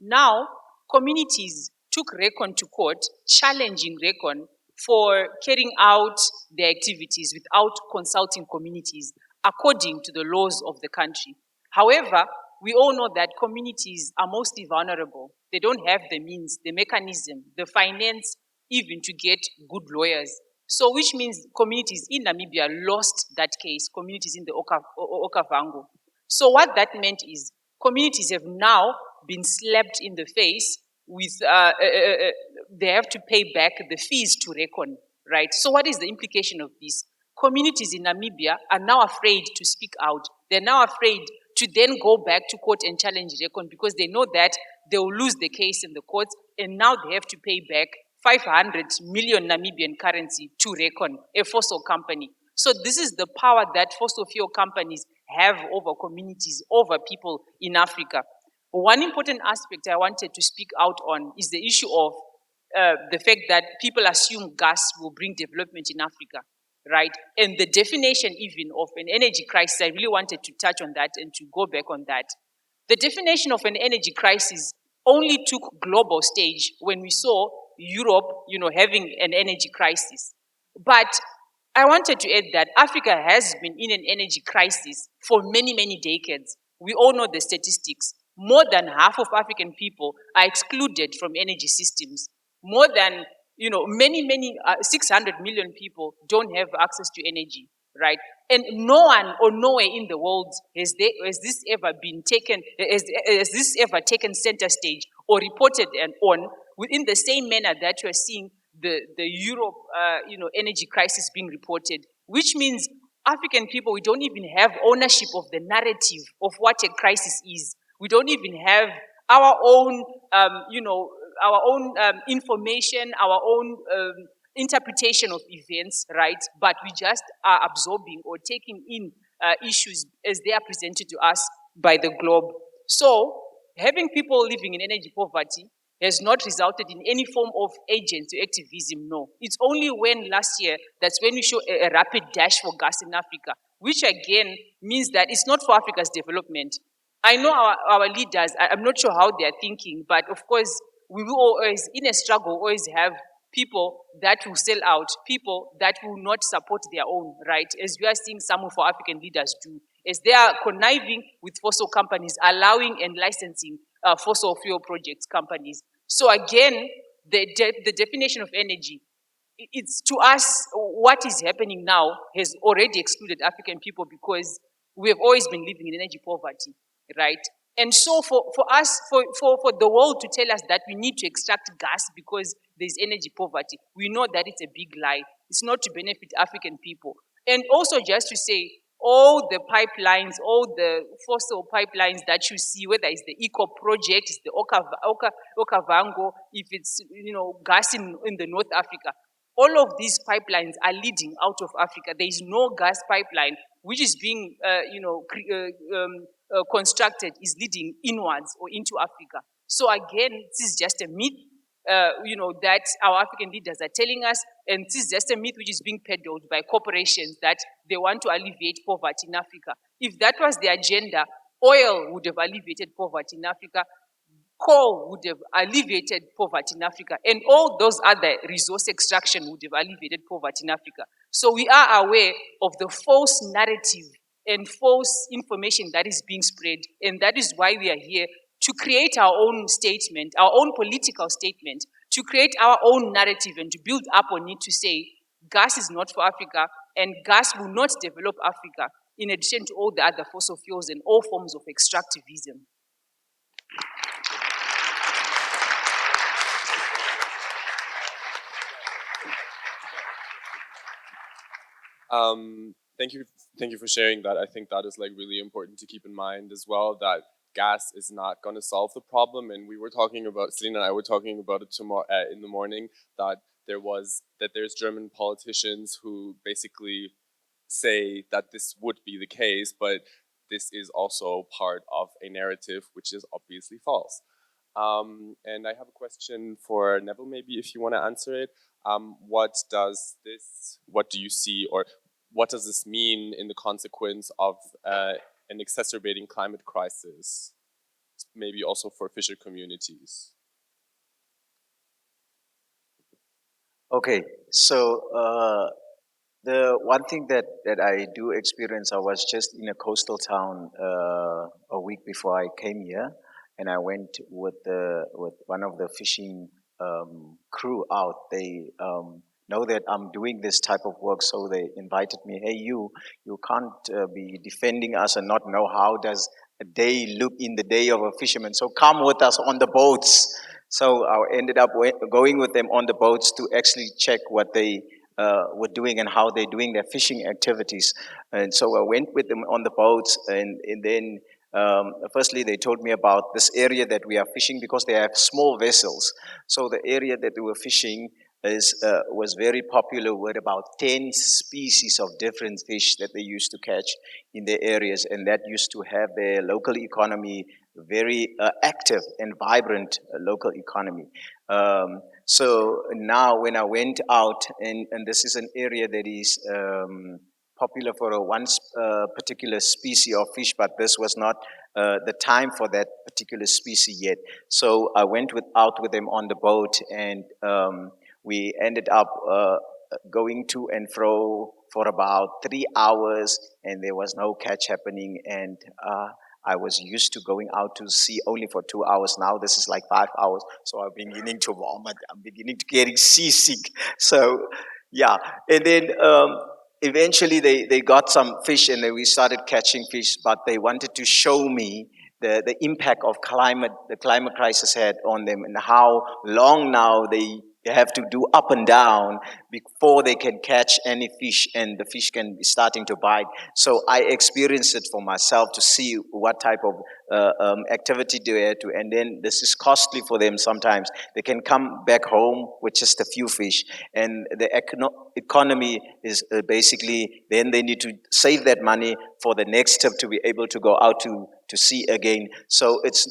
Now, communities took Recon to court, challenging Recon for carrying out their activities without consulting communities according to the laws of the country. However, we all know that communities are mostly vulnerable. They don't have the means, the mechanism, the finance, even to get good lawyers. So which means communities in Namibia lost that case, communities in the Okavango. So what that meant is communities have now been slapped in the face with, they have to pay back the fees to Recon, right? So what is the implication of this? Communities in Namibia are now afraid to speak out. They're now afraid to then go back to court and challenge Recon because they know that they will lose the case in the courts and now they have to pay back 500 million Namibian currency to Recon, a fossil company. So this is the power that fossil fuel companies have over communities, over people in Africa. One important aspect I wanted to speak out on is the issue of the fact that people assume gas will bring development in Africa, right? And the definition even of an energy crisis, I really wanted to touch on that and to go back on that. The definition of an energy crisis only took global stage when we saw Europe, having an energy crisis. But I wanted to add that Africa has been in an energy crisis for many, many decades. We all know the statistics. More than half of African people are excluded from energy systems. More than, many, 600 million people don't have access to energy, right? And no one or nowhere in the world has this ever been taken, has this ever taken center stage or reported on within the same manner that you're seeing the Europe, energy crisis being reported, which means African people, we don't even have ownership of the narrative of what a crisis is. We don't even have our own, our own information, our own interpretation of events, right? But we just are absorbing or taking in issues as they are presented to us by the globe. So, having people living in energy poverty has not resulted in any form of agency activism, no. It's only when last year, that's when we show a rapid dash for gas in Africa, which again means that it's not for Africa's development. I know our leaders, I'm not sure how they're thinking, but of course, we will always, in a struggle, always have people that will sell out, people that will not support their own, right? As we are seeing some of our African leaders do, as they are conniving with fossil companies, allowing and licensing fossil fuel projects companies. So again, the definition of energy, it's to us, what is happening now has already excluded African people because we have always been living in energy poverty, right? And so for us, for the world to tell us that we need to extract gas because there's energy poverty, we know that it's a big lie. It's not to benefit African people. And also just to say, all the pipelines, all the fossil pipelines that you see, whether it's the Eco project, it's the Okavango, if it's gas in the North Africa, all of these pipelines are leading out of Africa. There is no gas pipeline which is being constructed is leading inwards or into Africa. So again, this is just a myth, that our African leaders are telling us, and this is just a myth which is being peddled by corporations that they want to alleviate poverty in Africa. If that was the agenda, oil would have alleviated poverty in Africa, coal would have alleviated poverty in Africa, and all those other resource extraction would have alleviated poverty in Africa. So we are aware of the false narrative and false information that is being spread, and that is why we are here to create our own statement, our own political statement, to create our own narrative and to build up on it to say, gas is not for Africa, and gas will not develop Africa, in addition to all the other fossil fuels and all forms of extractivism. Thank you for sharing that. I think that is like really important to keep in mind as well, that gas is not going to solve the problem. And we were talking about, Selena and I were talking about it tomorrow in the morning, that there's German politicians who basically say that this would be the case, but this is also part of a narrative which is obviously false. And I have a question for Neville, maybe if you want to answer it. What do you see, or what does this mean in the consequence of an exacerbating climate crisis, maybe also for fisher communities? Okay, so the one thing that I do experience, I was just in a coastal town a week before I came here, and I went with one of the fishing crew out. They know that I'm doing this type of work, so they invited me. Hey, you can't be defending us and not know how does a day look in the day of a fisherman. So come with us on the boats. So I ended up going with them on the boats to actually check what they were doing and how they're doing their fishing activities. And so I went with them on the boats, and then firstly they told me about this area that we are fishing, because they have small vessels. So the area that they were fishing was very popular with about 10 species of different fish that they used to catch in their areas, and that used to have their local economy very active and vibrant local economy. So now when I went out, and this is an area that is popular for one particular species of fish, but this was not the time for that particular species yet. So I went out with them on the boat, and we ended up going to and fro for about 3 hours, and there was no catch happening. And I was used to going out to sea only for 2 hours. Now this is like 5 hours, so I'm beginning to vomit. I'm beginning to getting seasick. So yeah, and then eventually they got some fish, and then we started catching fish. But they wanted to show me the impact of the climate crisis had on them, and how long now they have to do up and down before they can catch any fish, and the fish can be starting to bite. So I experienced it for myself to see what type of activity they have to, and then this is costly for them. Sometimes they can come back home with just a few fish, and the economy is basically, then they need to save that money for the next trip to be able to go out to sea again. So it's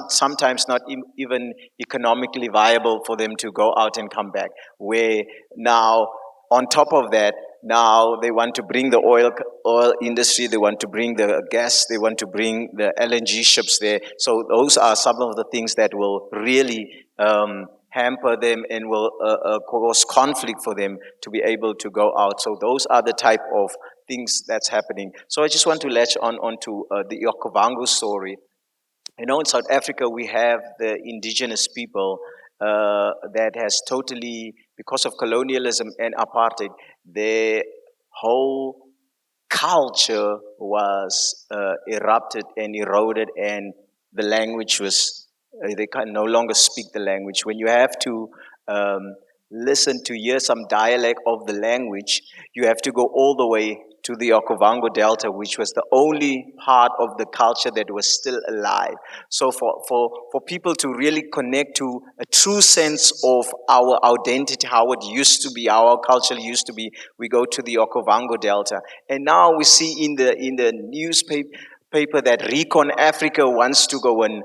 sometimes not even economically viable for them to go out and come back. Where now, on top of that, now they want to bring the oil industry, they want to bring the gas, they want to bring the LNG ships there. So those are some of the things that will really hamper them and will cause conflict for them to be able to go out. So those are the type of things that's happening. So I just want to latch on to the Okavango story. You know, in South Africa, we have the indigenous people that has totally, because of colonialism and apartheid, their whole culture was erupted and eroded, and the language was, they can no longer speak the language. When you have to um, listen to hear some dialect of the language, you have to go all the way to the Okavango Delta, which was the only part of the culture that was still alive. So for people to really connect to a true sense of our identity, how it used to be, how our culture used to be, we go to the Okavango Delta. And now we see in the newspaper that Recon Africa wants to go and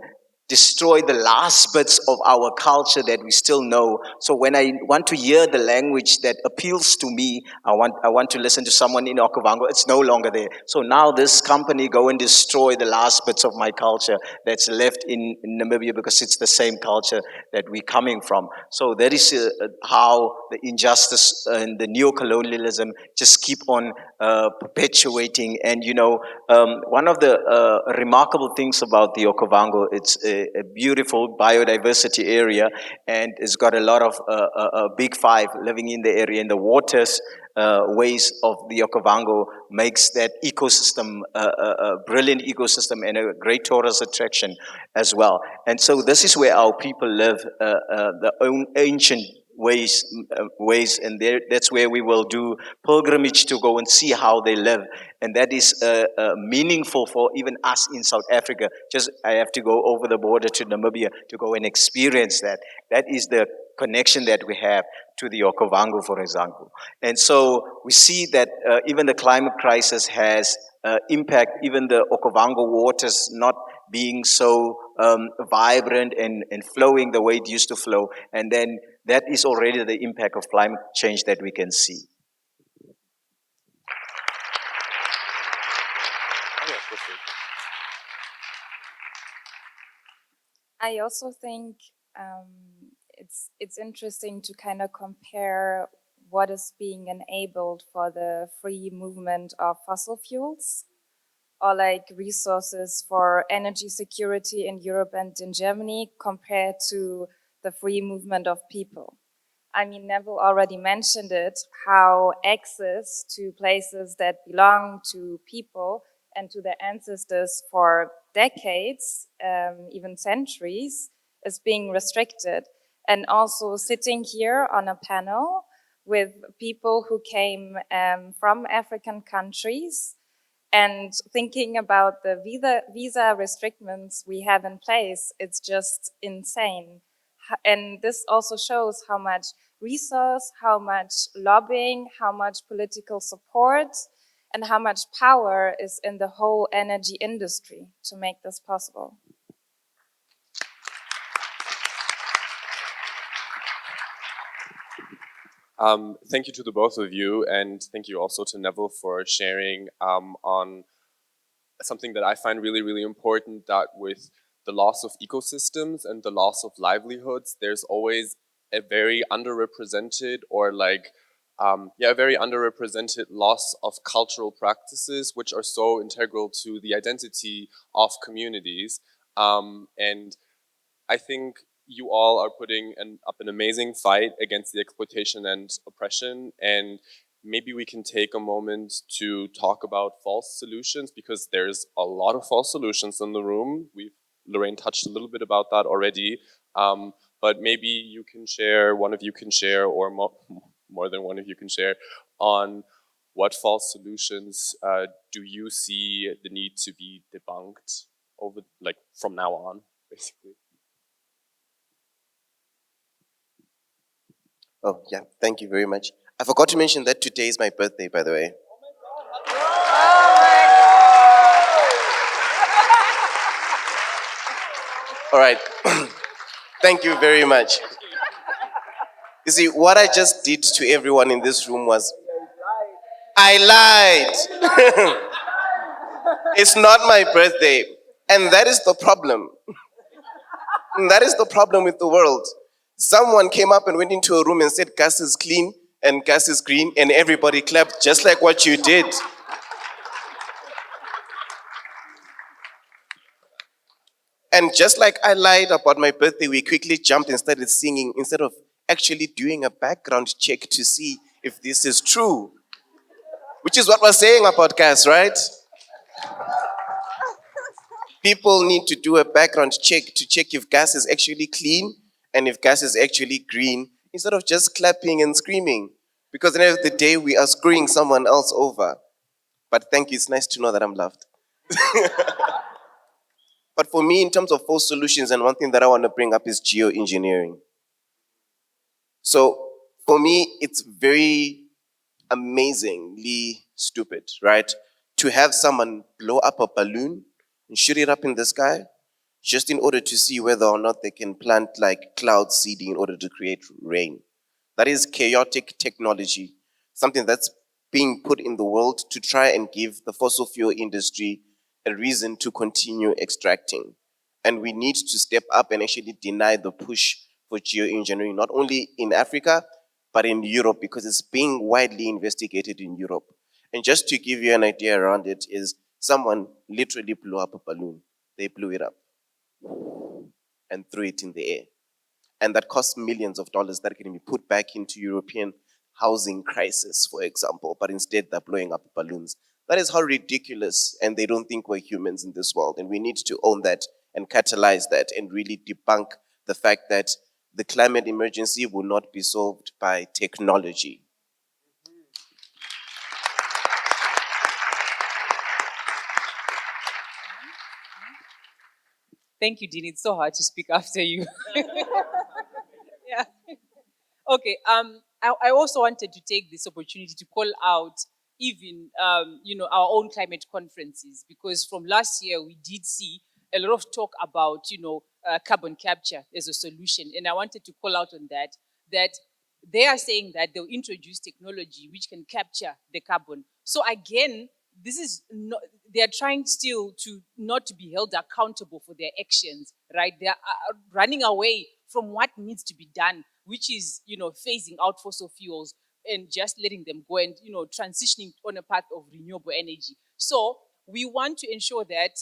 destroy the last bits of our culture that we still know. So when I want to hear the language that appeals to me, I want to listen to someone in Okavango, it's no longer there. So now this company go and destroy the last bits of my culture that's left in Namibia, because it's the same culture that we're coming from. So that is how the injustice and the neocolonialism just keep on perpetuating. And you know, one of the remarkable things about the Okavango, it's a beautiful biodiversity area, and it's got a lot of big five living in the area, and the waters ways of the Okavango makes that ecosystem a brilliant ecosystem and a great tourist attraction as well. And so this is where our people live, the own ancient ways, and that's where we will do pilgrimage to go and see how they live. And that is meaningful for even us in South Africa. Just I have to go over the border to Namibia to go and experience that. That is the connection that we have to the Okavango, for example. And so we see that even the climate crisis has impact, even the Okavango waters not being so vibrant and flowing the way it used to flow. And then that is already the impact of climate change that we can see. I also think it's interesting to kind of compare what is being enabled for the free movement of fossil fuels, or like resources for energy security in Europe and in Germany, compared to the free movement of people. I mean, Neville already mentioned it, how access to places that belong to people and to their ancestors for decades, even centuries, is being restricted. And also sitting here on a panel with people who came from African countries, and thinking about the visa restrictions we have in place, it's just insane. And this also shows how much resource, how much lobbying, how much political support, and how much power is in the whole energy industry to make this possible. Thank you to the both of you, and thank you also to Neville for sharing on something that I find really, really important, that with the loss of ecosystems and the loss of livelihoods, there's always a very underrepresented or a very underrepresented loss of cultural practices, which are so integral to the identity of communities. And I think you all are putting up an amazing fight against the exploitation and oppression, and maybe we can take a moment to talk about false solutions, because there's a lot of false solutions in the room. Lorraine touched a little bit about that already. but maybe you can share, one of you can share, or more than one of you can share, on what false solutions do you see the need to be debunked over, like, from now on, basically? Oh, yeah, thank you very much. I forgot to mention that today is my birthday, by the way. All right. Thank you very much. You see, what I just did to everyone in this room was I lied. It's not my birthday. And that is the problem. And that is the problem with the world. Someone came up and went into a room and said gas is clean and gas is green, and everybody clapped just like what you did. And just like I lied about my birthday, we quickly jumped and started singing instead of actually doing a background check to see if this is true. Which is what we're saying about gas, right? People need to do a background check to check if gas is actually clean and if gas is actually green instead of just clapping and screaming. Because at the end of the day, we are screwing someone else over. But thank you, it's nice to know that I'm loved. But for me, in terms of false solutions, and one thing that I want to bring up is geoengineering. So for me, it's very amazingly stupid, right? To have someone blow up a balloon and shoot it up in the sky just in order to see whether or not they can plant like cloud seeding in order to create rain. That is chaotic technology, something that's being put in the world to try and give the fossil fuel industry a reason to continue extracting. And we need to step up and actually deny the push for geoengineering, not only in Africa, but in Europe, because it's being widely investigated in Europe. And just to give you an idea around it, is someone literally blew up a balloon. They blew it up and threw it in the air. And that costs millions of dollars that can be put back into European housing crisis, for example, but instead they're blowing up balloons. That is how ridiculous, and they don't think we're humans in this world. And we need to own that and catalyze that and really debunk the fact that the climate emergency will not be solved by technology. Thank you, Dean. It's so hard to speak after you. Yeah. Okay. I also wanted to take this opportunity to call out even our own climate conferences, because from last year we did see a lot of talk about carbon capture as a solution, and I wanted to call out on that they are saying that they'll introduce technology which can capture the carbon. So again, this is not, they are trying still to not to be held accountable for their actions, right? They are running away from what needs to be done, which is, phasing out fossil fuels and just letting them go and, transitioning on a path of renewable energy. So we want to ensure that,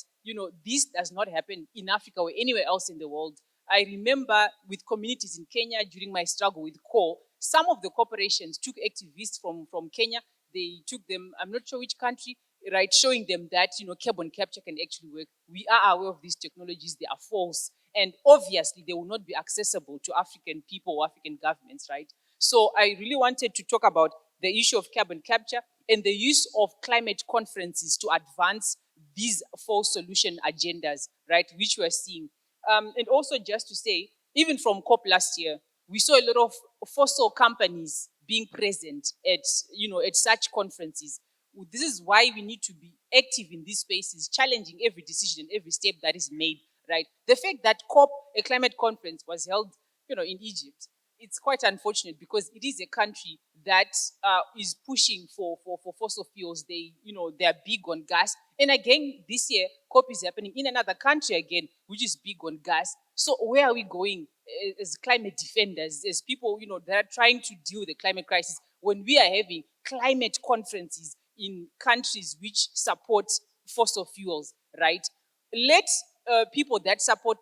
this does not happen in Africa or anywhere else in the world. I remember with communities in Kenya during my struggle with coal, some of the corporations took activists from Kenya. They took them, I'm not sure which country, right, showing them that, carbon capture can actually work. We are aware of these technologies, they are false. And obviously, they will not be accessible to African people or African governments, right? So I really wanted to talk about the issue of carbon capture and the use of climate conferences to advance these false solution agendas, right, which we're seeing. And also just to say, even from COP last year, we saw a lot of fossil companies being present at such conferences. This is why we need to be active in these spaces, challenging every decision, every step that is made, right? The fact that COP, a climate conference, was held, in Egypt, it's quite unfortunate because it is a country that is pushing for fossil fuels. They're big on gas. And again, this year, COP is happening in another country again, which is big on gas. So where are we going as climate defenders, as people, that are trying to deal with the climate crisis, when we are having climate conferences in countries which support fossil fuels, right? Let people that support,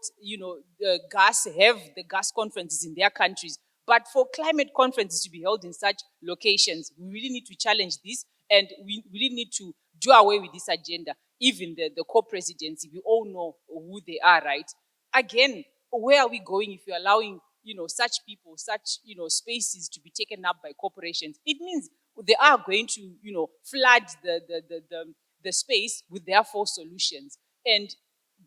gas have the gas conferences in their countries. But for climate conferences to be held in such locations, we really need to challenge this, and we really need to do away with this agenda. Even the co-presidency, we all know who they are, right? Again, where are we going if you're allowing, such people, such, spaces to be taken up by corporations, it means they are going to, flood the space with their false solutions. And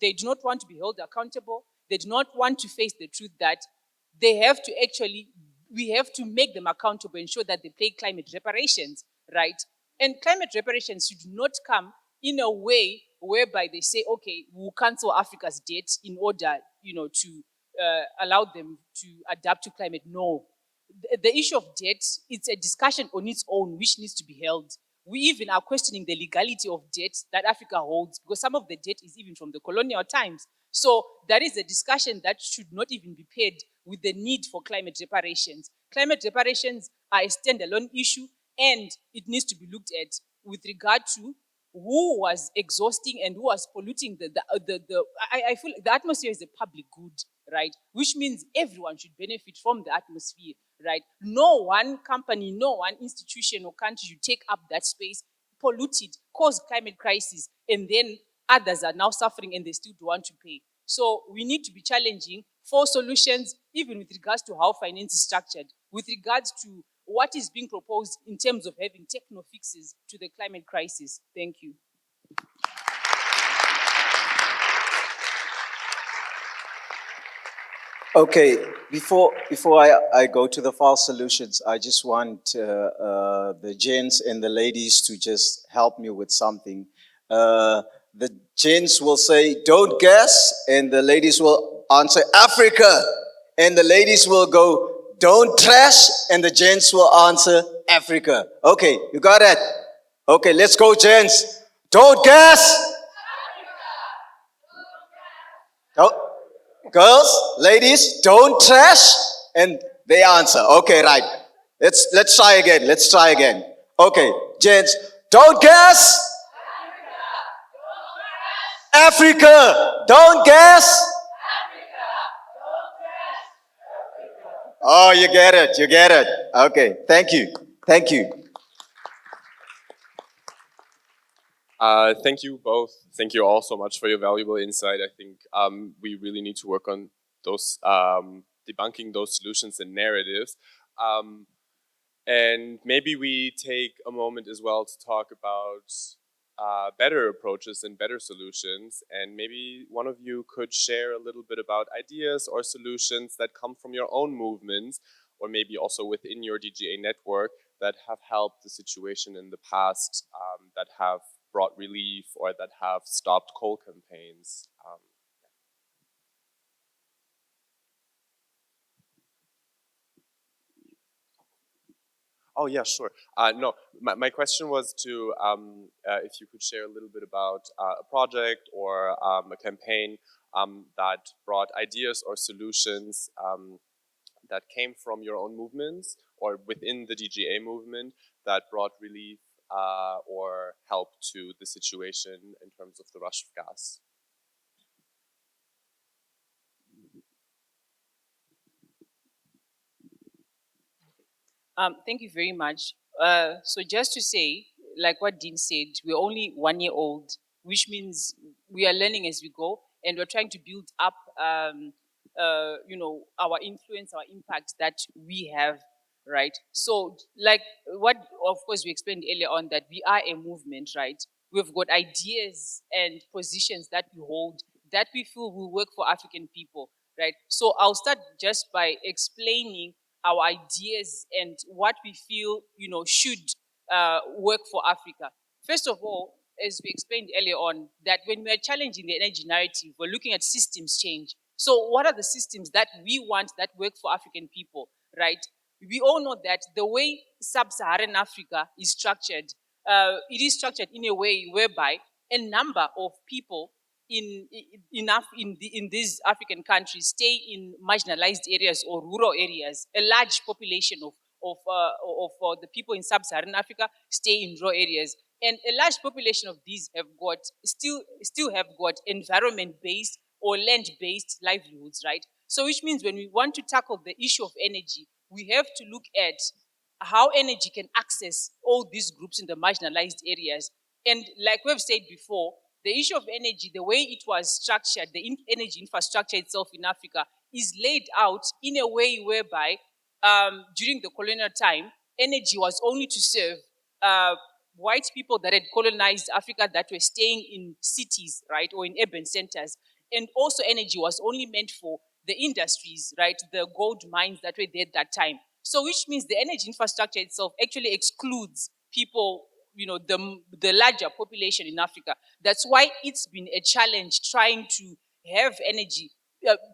they do not want to be held accountable. They do not want to face the truth that they have to actually, we have to make them accountable, ensure that they pay climate reparations, right? And climate reparations should not come in a way whereby they say, okay, we'll cancel Africa's debt in order, to allow them to adapt to climate. No. The issue of debt, it's a discussion on its own which needs to be held. We even are questioning the legality of debt that Africa holds, because some of the debt is even from the colonial times. So that is a discussion that should not even be paired with the need for climate reparations. Climate reparations are a standalone issue, and it needs to be looked at with regard to who was exhausting and who was polluting I feel the atmosphere is a public good, right? Which means everyone should benefit from the atmosphere, right? No one company, no one institution or country should take up that space, pollute it, cause climate crisis, and then others are now suffering and they still don't want to pay. So we need to be challenging for solutions, even with regards to how finance is structured, with regards to what is being proposed in terms of having techno fixes to the climate crisis. Thank you. Okay, before I go to the false solutions, I just want the gents and the ladies to just help me with something. The gents will say, don't guess, and the ladies will answer Africa. And the ladies will go, don't trash, and the gents will answer Africa. Okay, you got it? Okay, let's go, gents. Don't guess. Don't. Girls, ladies, don't trash. And they answer. Okay, right. Let's try again. Let's try again. Okay, gents, don't guess. Africa, don't guess. Oh, you get it. You get it. Okay, thank you. Thank you. Thank you both. Thank you all so much for your valuable insight. I think we really need to work on those debunking those solutions and narratives. And maybe we take a moment as well to talk about better approaches and better solutions. And maybe one of you could share a little bit about ideas or solutions that come from your own movements, or maybe also within your DGA network, that have helped the situation in the past, that have brought relief or that have stopped coal campaigns. Oh yeah, sure. No, my question was to if you could share a little bit about a project or a campaign that brought ideas or solutions that came from your own movements or within the DGA movement that brought relief or help to the situation in terms of the rush of gas. Thank you very much. So just to say, like what Dean said, we're only 1 year old, which means we are learning as we go, and we're trying to build up, our influence, our impact that we have, right? So, like what, of course, we explained earlier on, that we are a movement, right? We've got ideas and positions that we hold that we feel will work for African people, right? So I'll start just by explaining our ideas and what we feel, should work for Africa. First of all, as we explained earlier on, that when we are challenging the energy narrative, we're looking at systems change. So what are the systems that we want that work for African people, right? We all know that the way sub-Saharan Africa is structured, it is structured in a way whereby a number of people in these African countries stay in marginalized areas or rural areas. A large population of the people in sub-Saharan Africa stay in rural areas, and a large population of these have got still have got environment-based or land-based livelihoods, right? So, which means when we want to tackle the issue of energy, we have to look at how energy can access all these groups in the marginalized areas. And like we've said before, the issue of energy, the way it was structured, the energy infrastructure itself in Africa is laid out in a way whereby during the colonial time, energy was only to serve white people that had colonized Africa that were staying in cities, right, or in urban centers. And also energy was only meant for the industries, right, the gold mines that were there at that time. So which means the energy infrastructure itself actually excludes people, the larger population in Africa. That's why it's been a challenge trying to have energy,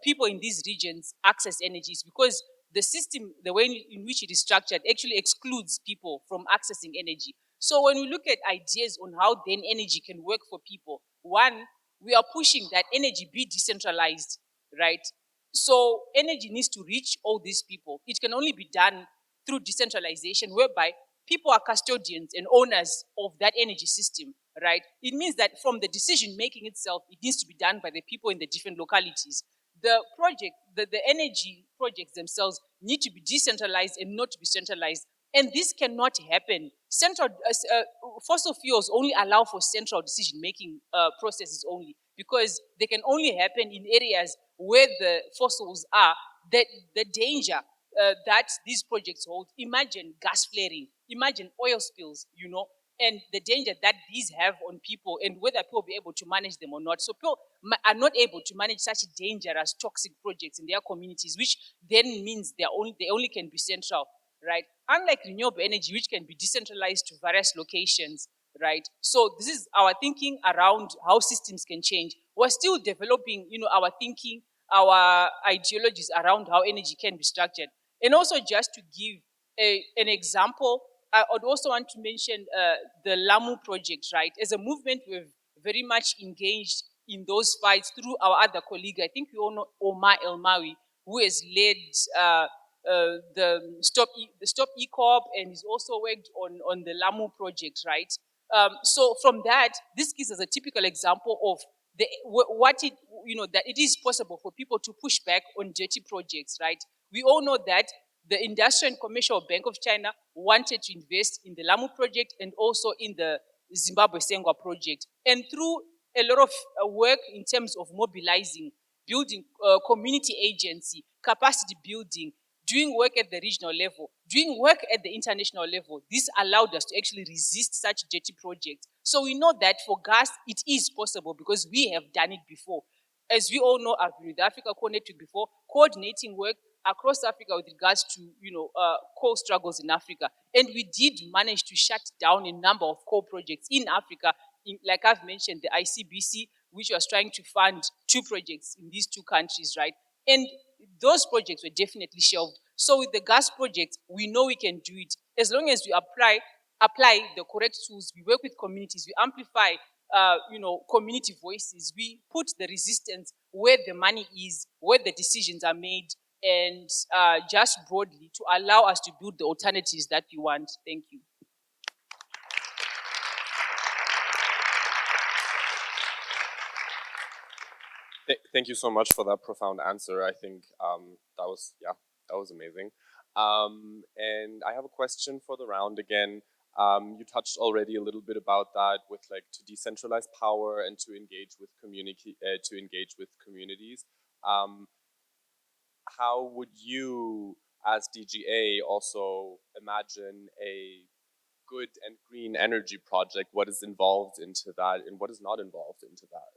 people in these regions access energies, because the system, the way in which it is structured, actually excludes people from accessing energy. So when we look at ideas on how then energy can work for people, one, we are pushing that energy be decentralized, right? So energy needs to reach all these people. It can only be done through decentralization, whereby people are custodians and owners of that energy system, right? It means that from the decision making itself, it needs to be done by the people in the different localities. The project, the energy projects themselves need to be decentralized and not to be centralized. And this cannot happen. Fossil fuels only allow for central decision-making processes only, because they can only happen in areas where the fossils are. The danger that these projects hold. Imagine gas flaring, imagine oil spills, and the danger that these have on people and whether people will be able to manage them or not. So people are not able to manage such dangerous, toxic projects in their communities, which then means they only can be central, right? Unlike renewable energy, which can be decentralized to various locations, right? So this is our thinking around how systems can change. We're still developing, our thinking, our ideologies around how energy can be structured. And also just to give an example, I would also want to mention the Lamu project, right? As a movement, we've very much engaged in those fights through our other colleague. I think we all know Omar El Mawi, who has led the Stop E-Corp, and he's also worked on the Lamu project, right? So from that, this gives us a typical example of that it is possible for people to push back on dirty projects, right? We all know that the Industrial and Commercial Bank of China wanted to invest in the Lamu project and also in the Zimbabwe Sengwa project. And through a lot of work in terms of mobilizing, building community agency, capacity building, doing work at the regional level, doing work at the international level, this allowed us to actually resist such dirty projects. So we know that for gas, it is possible because we have done it before. As we all know, I've been with Africa Core Network before, coordinating work across Africa with regards to, coal struggles in Africa. And we did manage to shut down a number of coal projects in Africa, like I've mentioned, the ICBC, which was trying to fund 2 projects in these 2 countries, right? And those projects were definitely shelved. So with the gas project, we know we can do it. As long as we apply the correct tools, we work with communities, we amplify community voices, we put the resistance where the money is, where the decisions are made, and just broadly to allow us to build the alternatives that we want. Thank you. Thank you so much for that profound answer. I think that was amazing. And I have a question for the round again. You touched already a little bit about that with like to decentralize power and to engage with communities. How would you, as DGA, also imagine a good and green energy project? What is involved into that, and what is not involved into that?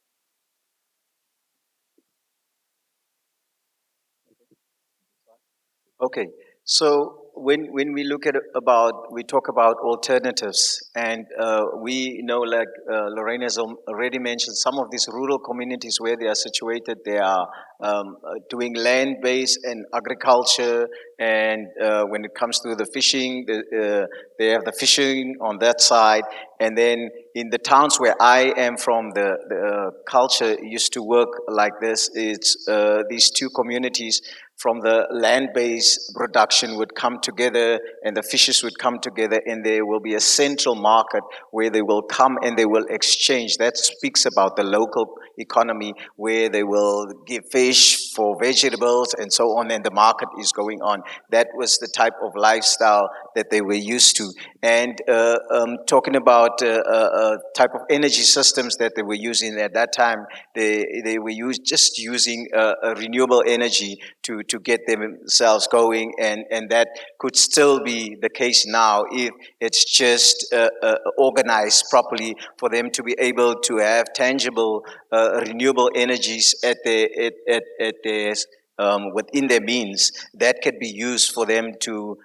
Okay, so when we look at we talk about alternatives, and we know, like Lorraine has already mentioned, some of these rural communities where they are situated, they are doing land-based and agriculture, and when it comes to the fishing, they have the fishing on that side, and then in the towns where I am from, the culture used to work like this. It's these 2 communities from the land-based production would come together, and the fishes would come together, and there will be a central market where they will come and they will exchange. That speaks about the local economy, where they will give fish for vegetables and so on, and the market is going on. That was the type of lifestyle that they were used to. And talking about type of energy systems that they were using at that time. They were just using renewable energy to get themselves going, and that could still be the case now if it's just organized properly for them to be able to have tangible renewable energies at their within their means that could be used for them to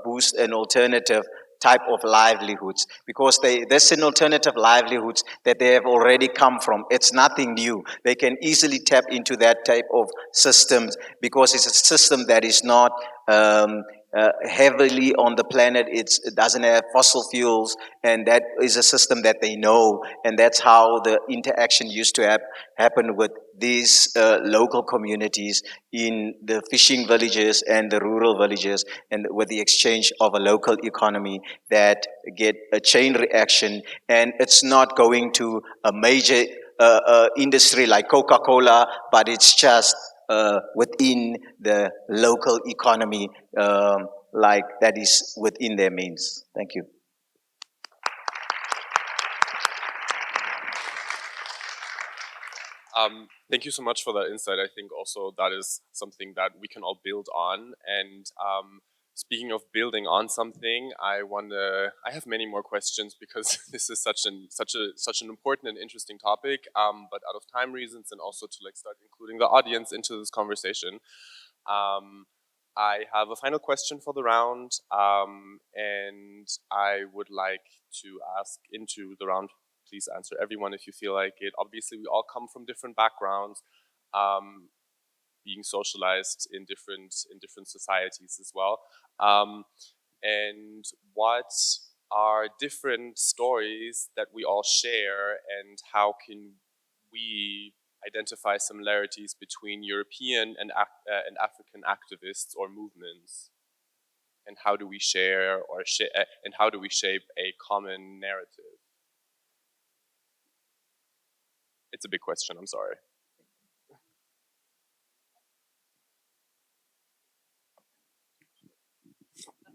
boost an alternative type of livelihoods, because there's an alternative livelihoods that they have already come from. It's nothing new. They can easily tap into that type of systems because it's a system that is not heavily on the planet. It doesn't have fossil fuels, and that is a system that they know, and that's how the interaction used to happen with these local communities in the fishing villages and the rural villages, and with the exchange of a local economy that get a chain reaction, and it's not going to a major industry like Coca-Cola, but it's just within the local economy, like that is within their means. Thank you. Thank you so much for that insight. I think also that is something that we can all build on. And speaking of building on something, I have many more questions because this is such an important and interesting topic. But out of time reasons, and also to like start including the audience into this conversation, I have a final question for the round, and I would like to ask into the round. Please answer everyone if you feel like it. Obviously, we all come from different backgrounds, being socialized in different societies as well. And what are different stories that we all share, and how can we identify similarities between European and African activists or movements? And how do we share and how do we shape a common narrative? It's a big question, I'm sorry.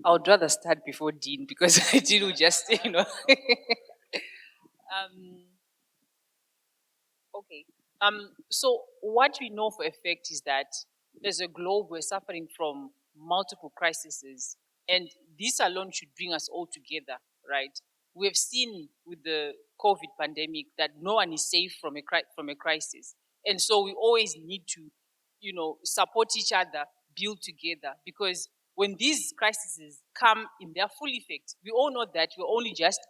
I would rather start before Dean because Dean will just, Okay. So what we know for a fact is that as a globe, we're suffering from multiple crises, and this alone should bring us all together, right? We have seen with the COVID pandemic that no one is safe from a crisis, and so we always need to, support each other, build together, because when these crises come in their full effect, we all know that we're only just,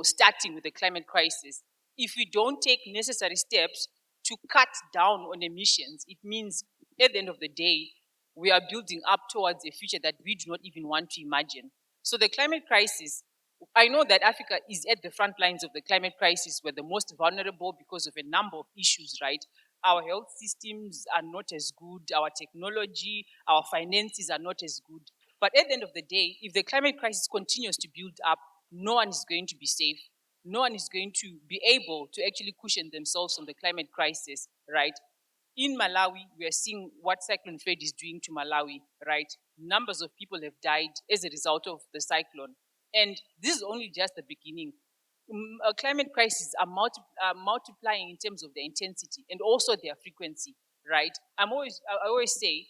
starting with the climate crisis. If we don't take necessary steps to cut down on emissions, it means at the end of the day, we are building up towards a future that we do not even want to imagine. So the climate crisis, I know that Africa is at the front lines of the climate crisis. We're the most vulnerable because of a number of issues, right? Our health systems are not as good, our technology, our finances are not as good. But at the end of the day, if the climate crisis continues to build up, no one is going to be safe. No one is going to be able to actually cushion themselves from the climate crisis, right? In Malawi, we are seeing what Cyclone Fred is doing to Malawi, right? Numbers of people have died as a result of the cyclone. And this is only just the beginning. Climate crises are multiplying in terms of their intensity and also their frequency, right? I always say,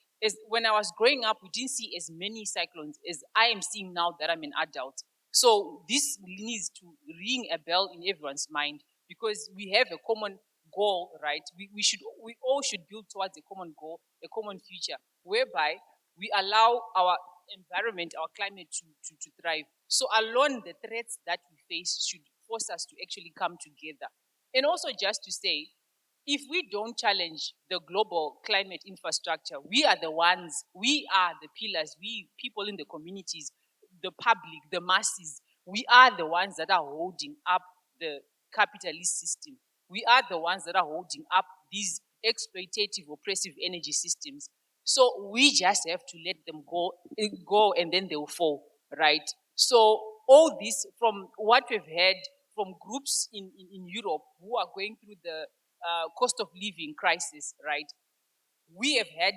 when I was growing up, we didn't see as many cyclones as I am seeing now that I'm an adult. So this needs to ring a bell in everyone's mind, because we have a common goal, right? We all should build towards a common goal, a common future, whereby we allow our environment, our climate to thrive. So alone, the threats that we face should force us to actually come together. And also just to say, if we don't challenge the global climate infrastructure, we are the pillars, we people in the communities, the public, the masses, we are the ones that are holding up the capitalist system. We are the ones that are holding up these exploitative, oppressive energy systems. So we just have to let them go, and then they will fall, right? So all this, from what we've heard from groups in Europe who are going through the cost of living crisis, right? We have had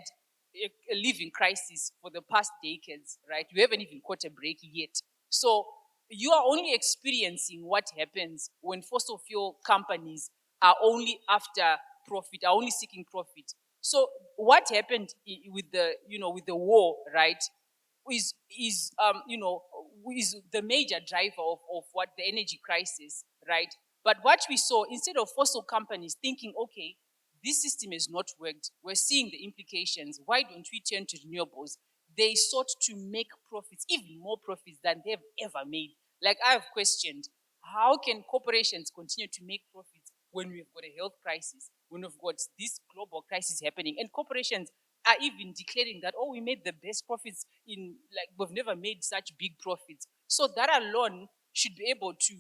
a living crisis for the past decades, right? We haven't even caught a break yet. So you are only experiencing what happens when fossil fuel companies are only after profit, are only seeking profit. So what happened with the, with the war, right, is is the major driver of what the energy crisis, right? But what we saw, instead of fossil companies thinking, okay, this system has not worked, we're seeing the implications, why don't we turn to renewables? They sought to make profits, even more profits than they've ever made. Like, I have questioned, how can corporations continue to make profits when we've got a health crisis, when we've got this global crisis happening, and corporations are even declaring that, oh, we made the best profits in, like, we've never made such big profits. So that alone should be able to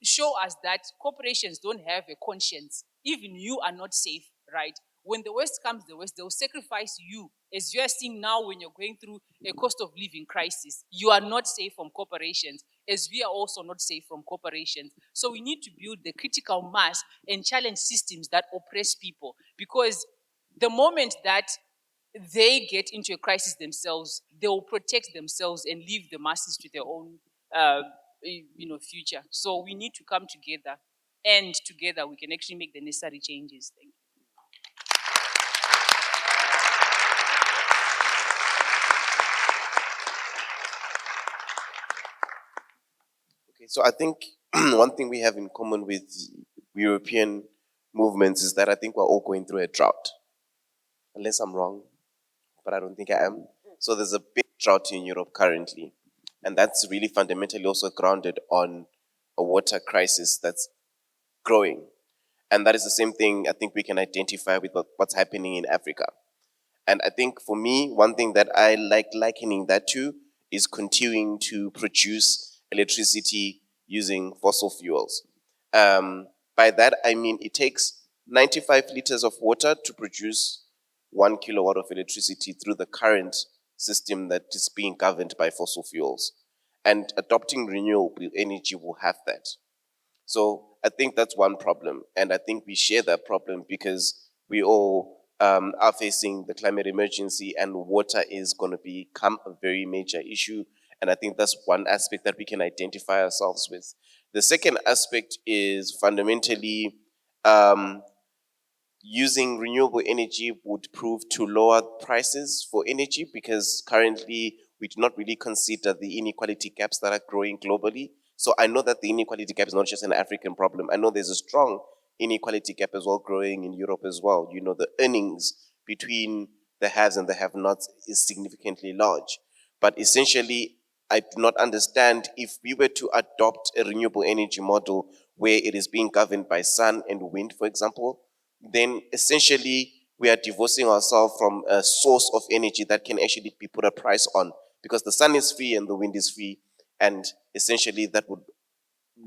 show us that corporations don't have a conscience. Even you are not safe, right? When the worst comes the worst, they'll sacrifice you. As you are seeing now, when you're going through a cost of living crisis, you are not safe from corporations, as we are also not safe from corporations. So we need to build the critical mass and challenge systems that oppress people, because the moment that they get into a crisis themselves, they will protect themselves and leave the masses to their own future. So we need to come together, and together we can actually make the necessary changes. Thank you. Okay, so I think one thing we have in common with European movements is that I think we're all going through a drought. Unless I'm wrong, but I don't think I am. So there's a big drought in Europe currently. And that's really fundamentally also grounded on a water crisis that's growing. And that is the same thing I think we can identify with what's happening in Africa. And I think for me, one thing that I like likening that to is continuing to produce electricity using fossil fuels. By that, I mean it takes 95 liters of water to produce 1 kilowatt of electricity through the current system that is being governed by fossil fuels. And adopting renewable energy will have that. So I think that's one problem. And I think we share that problem because we all are facing the climate emergency, and water is going to become a very major issue. And I think that's one aspect that we can identify ourselves with. The second aspect is fundamentally using renewable energy would prove to lower prices for energy, because currently we do not really consider the inequality gaps that are growing globally. So I know that the inequality gap is not just an African problem. I know there's a strong inequality gap as well growing in Europe as well. You know, the earnings between the haves and the have-nots is significantly large. But essentially, I do not understand if we were to adopt a renewable energy model where it is being governed by sun and wind, for example, then essentially we are divorcing ourselves from a source of energy that can actually be put a price on, because the sun is free and the wind is free, and essentially that would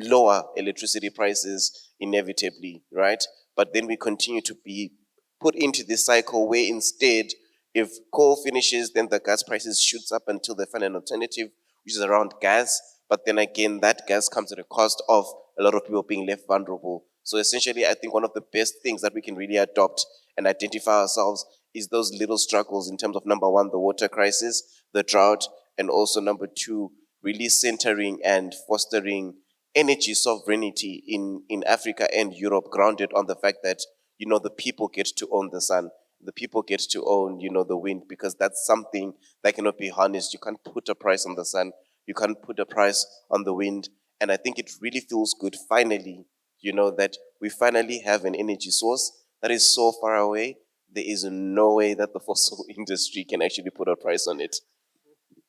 lower electricity prices inevitably, right? But then we continue to be put into this cycle where instead, if coal finishes, then the gas prices shoots up until they find an alternative, which is around gas. But then again, that gas comes at a cost of a lot of people being left vulnerable. So essentially, I think one of the best things that we can really adopt and identify ourselves is those little struggles in terms of, number one, the water crisis, the drought, and also number two, really centering and fostering energy sovereignty in Africa and Europe, grounded on the fact that, you know, the people get to own the sun, the people get to own, you know, the wind, because that's something that cannot be harnessed. You can't put a price on the sun, you can't put a price on the wind. And I think it really feels good finally, you know, that we finally have an energy source that is so far away. There is no way that the fossil industry can actually put a price on it.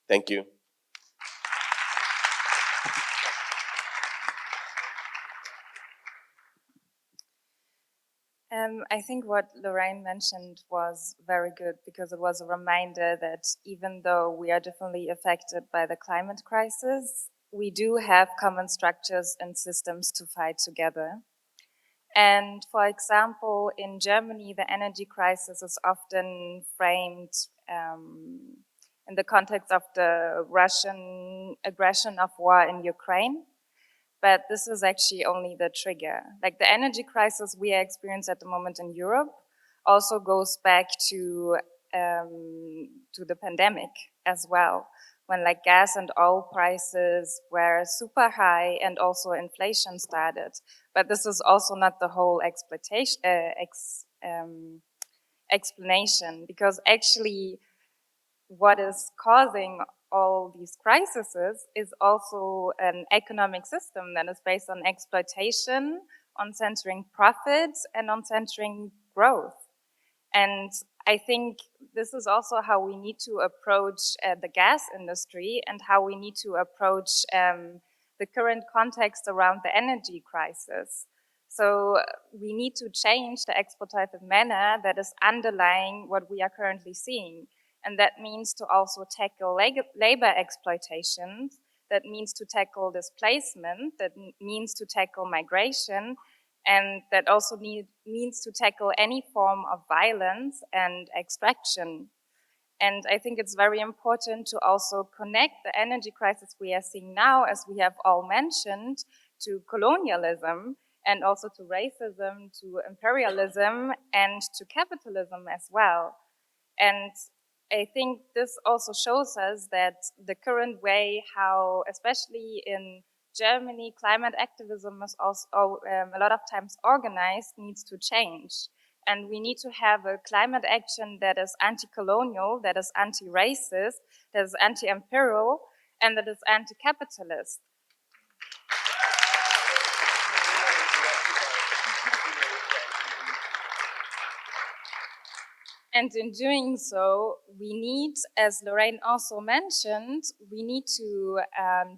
Thank you. I think what Lorraine mentioned was very good, because it was a reminder that even though we are definitely affected by the climate crisis, we do have common structures and systems to fight together. And for example, in Germany, the energy crisis is often framed in the context of the Russian aggression of war in Ukraine. But this is actually only the trigger. Like, the energy crisis we experience at the moment in Europe also goes back to the pandemic as well, when like gas and oil prices were super high and also inflation started. But this is also not the whole explanation, because actually what is causing all these crises is also an economic system that is based on exploitation, on centering profits, and on centering growth. And I think this is also how we need to approach the gas industry, and how we need to approach the current context around the energy crisis. So we need to change the exploitative manner that is underlying what we are currently seeing. And that means to also tackle labor exploitation, that means to tackle displacement, that means to tackle migration, and that also means to tackle any form of violence and extraction. And I think it's very important to also connect the energy crisis we are seeing now, as we have all mentioned, to colonialism, and also to racism, to imperialism, and to capitalism as well. And I think this also shows us that the current way how, especially in Germany, climate activism is also a lot of times organized, needs to change. And we need to have a climate action that is anti-colonial, that is anti-racist, that is anti-imperial, and that is anti-capitalist. And in doing so, we need, as Lorraine also mentioned, we need to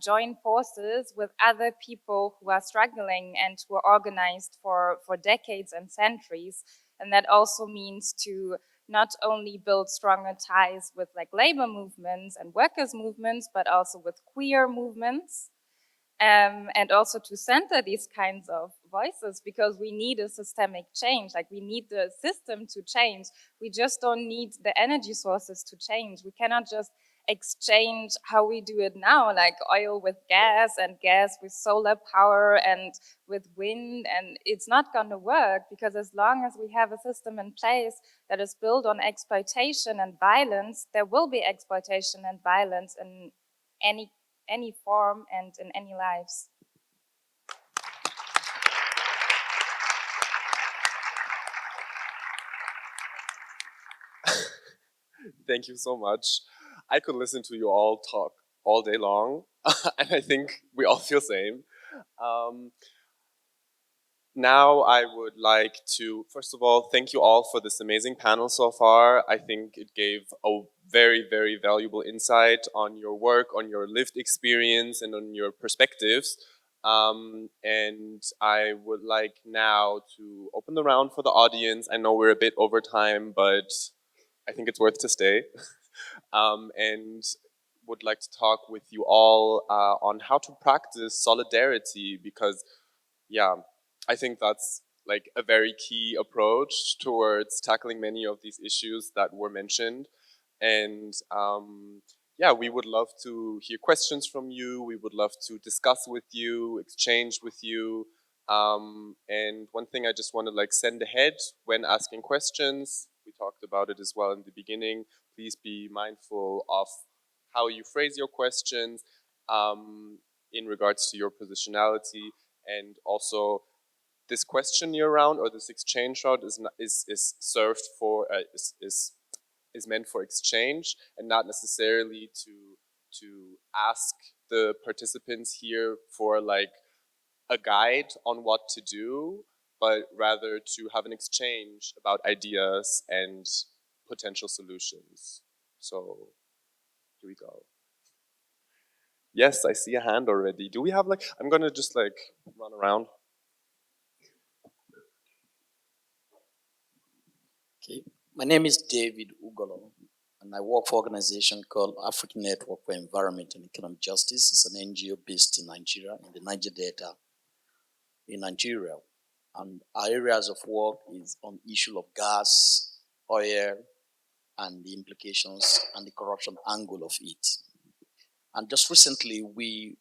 join forces with other people who are struggling and who are organized for decades and centuries. And that also means to not only build stronger ties with like labor movements and workers' movements, but also with queer movements. And also to center these kinds of voices, because we need a systemic change. Like, we need the system to change. We just don't need the energy sources to change. We cannot just exchange how we do it now, like oil with gas and gas with solar power and with wind, and it's not going to work, because as long as we have a system in place that is built on exploitation and violence, there will be exploitation and violence in any form and in any lives. Thank you so much. I could listen to you all talk all day long, and I think we all feel same. Um, Now I would like to, first of all, thank you all for this amazing panel so far. I think it gave a very, very valuable insight on your work, on your lived experience, and on your perspectives. And I would like now to open the round for the audience. I know we're a bit over time, but I think it's worth to stay. And would like to talk with you all on how to practice solidarity, because yeah, I think that's like a very key approach towards tackling many of these issues that were mentioned. And yeah, we would love to hear questions from you. We would love to discuss with you, exchange with you. And one thing I just want to like send ahead when asking questions, we talked about it as well in the beginning, please be mindful of how you phrase your questions in regards to your positionality. And also, this question year round or this exchange round is served for is meant for exchange and not necessarily to ask the participants here for like a guide on what to do, but rather to have an exchange about ideas and potential solutions. So here we go. Yes, I see a hand already. Do we have like, I'm gonna just like run around. Okay. My name is David Ugolo, and I work for an organization called African Network for Environment and Economic Justice. It's an NGO based in Nigeria, in the Niger Delta in Nigeria. And our areas of work is on issue of gas, oil, and the implications and the corruption angle of it. And just recently, we're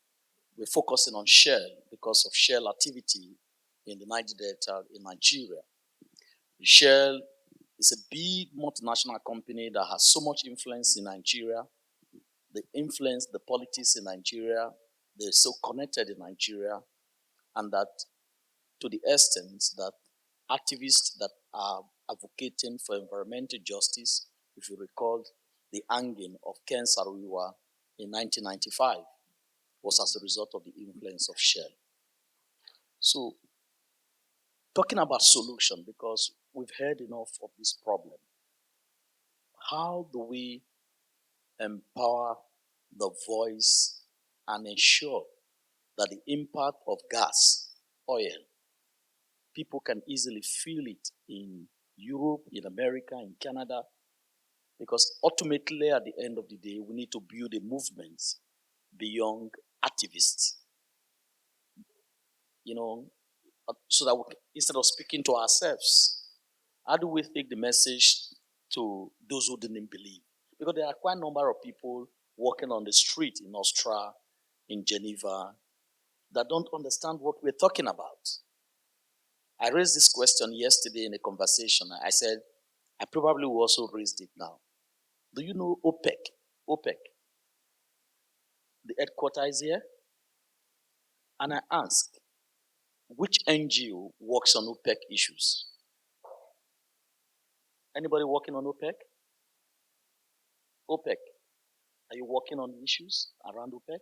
focusing on Shell because of Shell activity in the Niger Delta in Nigeria. Shell is a big multinational company that has so much influence in Nigeria they influence the politics in Nigeria. They're so connected in Nigeria, and that to the extent that activists that are advocating for environmental justice, if you recall, the hanging of Ken Saro-Wiwa in 1995 was as a result of the influence of Shell. So, talking about solution, because we've heard enough of this problem, how do we empower the voice and ensure that the impact of gas, oil, people can easily feel it in Europe, in America, in Canada, because ultimately at the end of the day, we need to build a movement beyond activists. So that instead of speaking to ourselves, how do we take the message to those who didn't believe? Because there are quite a number of people walking on the street in Austria, in Geneva, that don't understand what we're talking about. I raised this question yesterday in a conversation. I said, I probably will also raise it now. Do you know OPEC? OPEC. The headquarters is here. And I asked, which NGO works on OPEC issues? Anybody working on OPEC? OPEC. Are you working on issues around OPEC?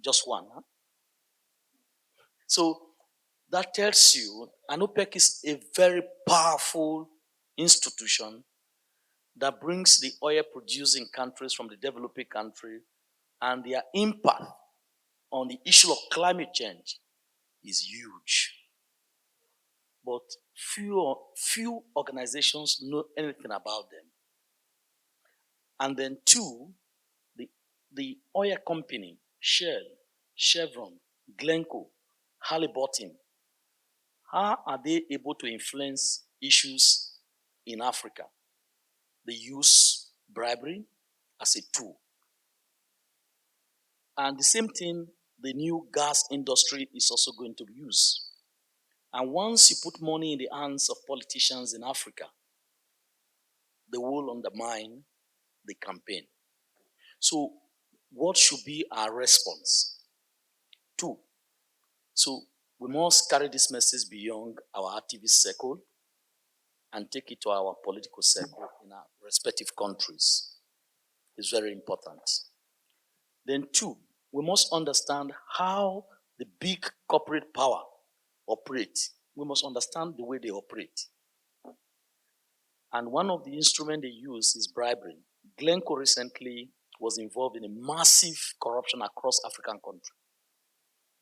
Just one, huh? So that tells you an OPEC is a very powerful institution that brings the oil producing countries from the developing country, and their impact on the issue of climate change is huge. But few organizations know anything about them. And then two, the oil company, Shell, Chevron, Glencoe, Halliburton, how are they able to influence issues in Africa? They use bribery as a tool. And the same thing the new gas industry is also going to use. And once you put money in the hands of politicians in Africa, they will undermine the campaign. So, what should be our response? Two, so we must carry this message beyond our activist circle and take it to our political circle in our respective countries. It's very important. Then two, we must understand how the big corporate power operate. We must understand the way they operate. And one of the instruments they use is bribery. Glencoe recently was involved in a massive corruption across African countries.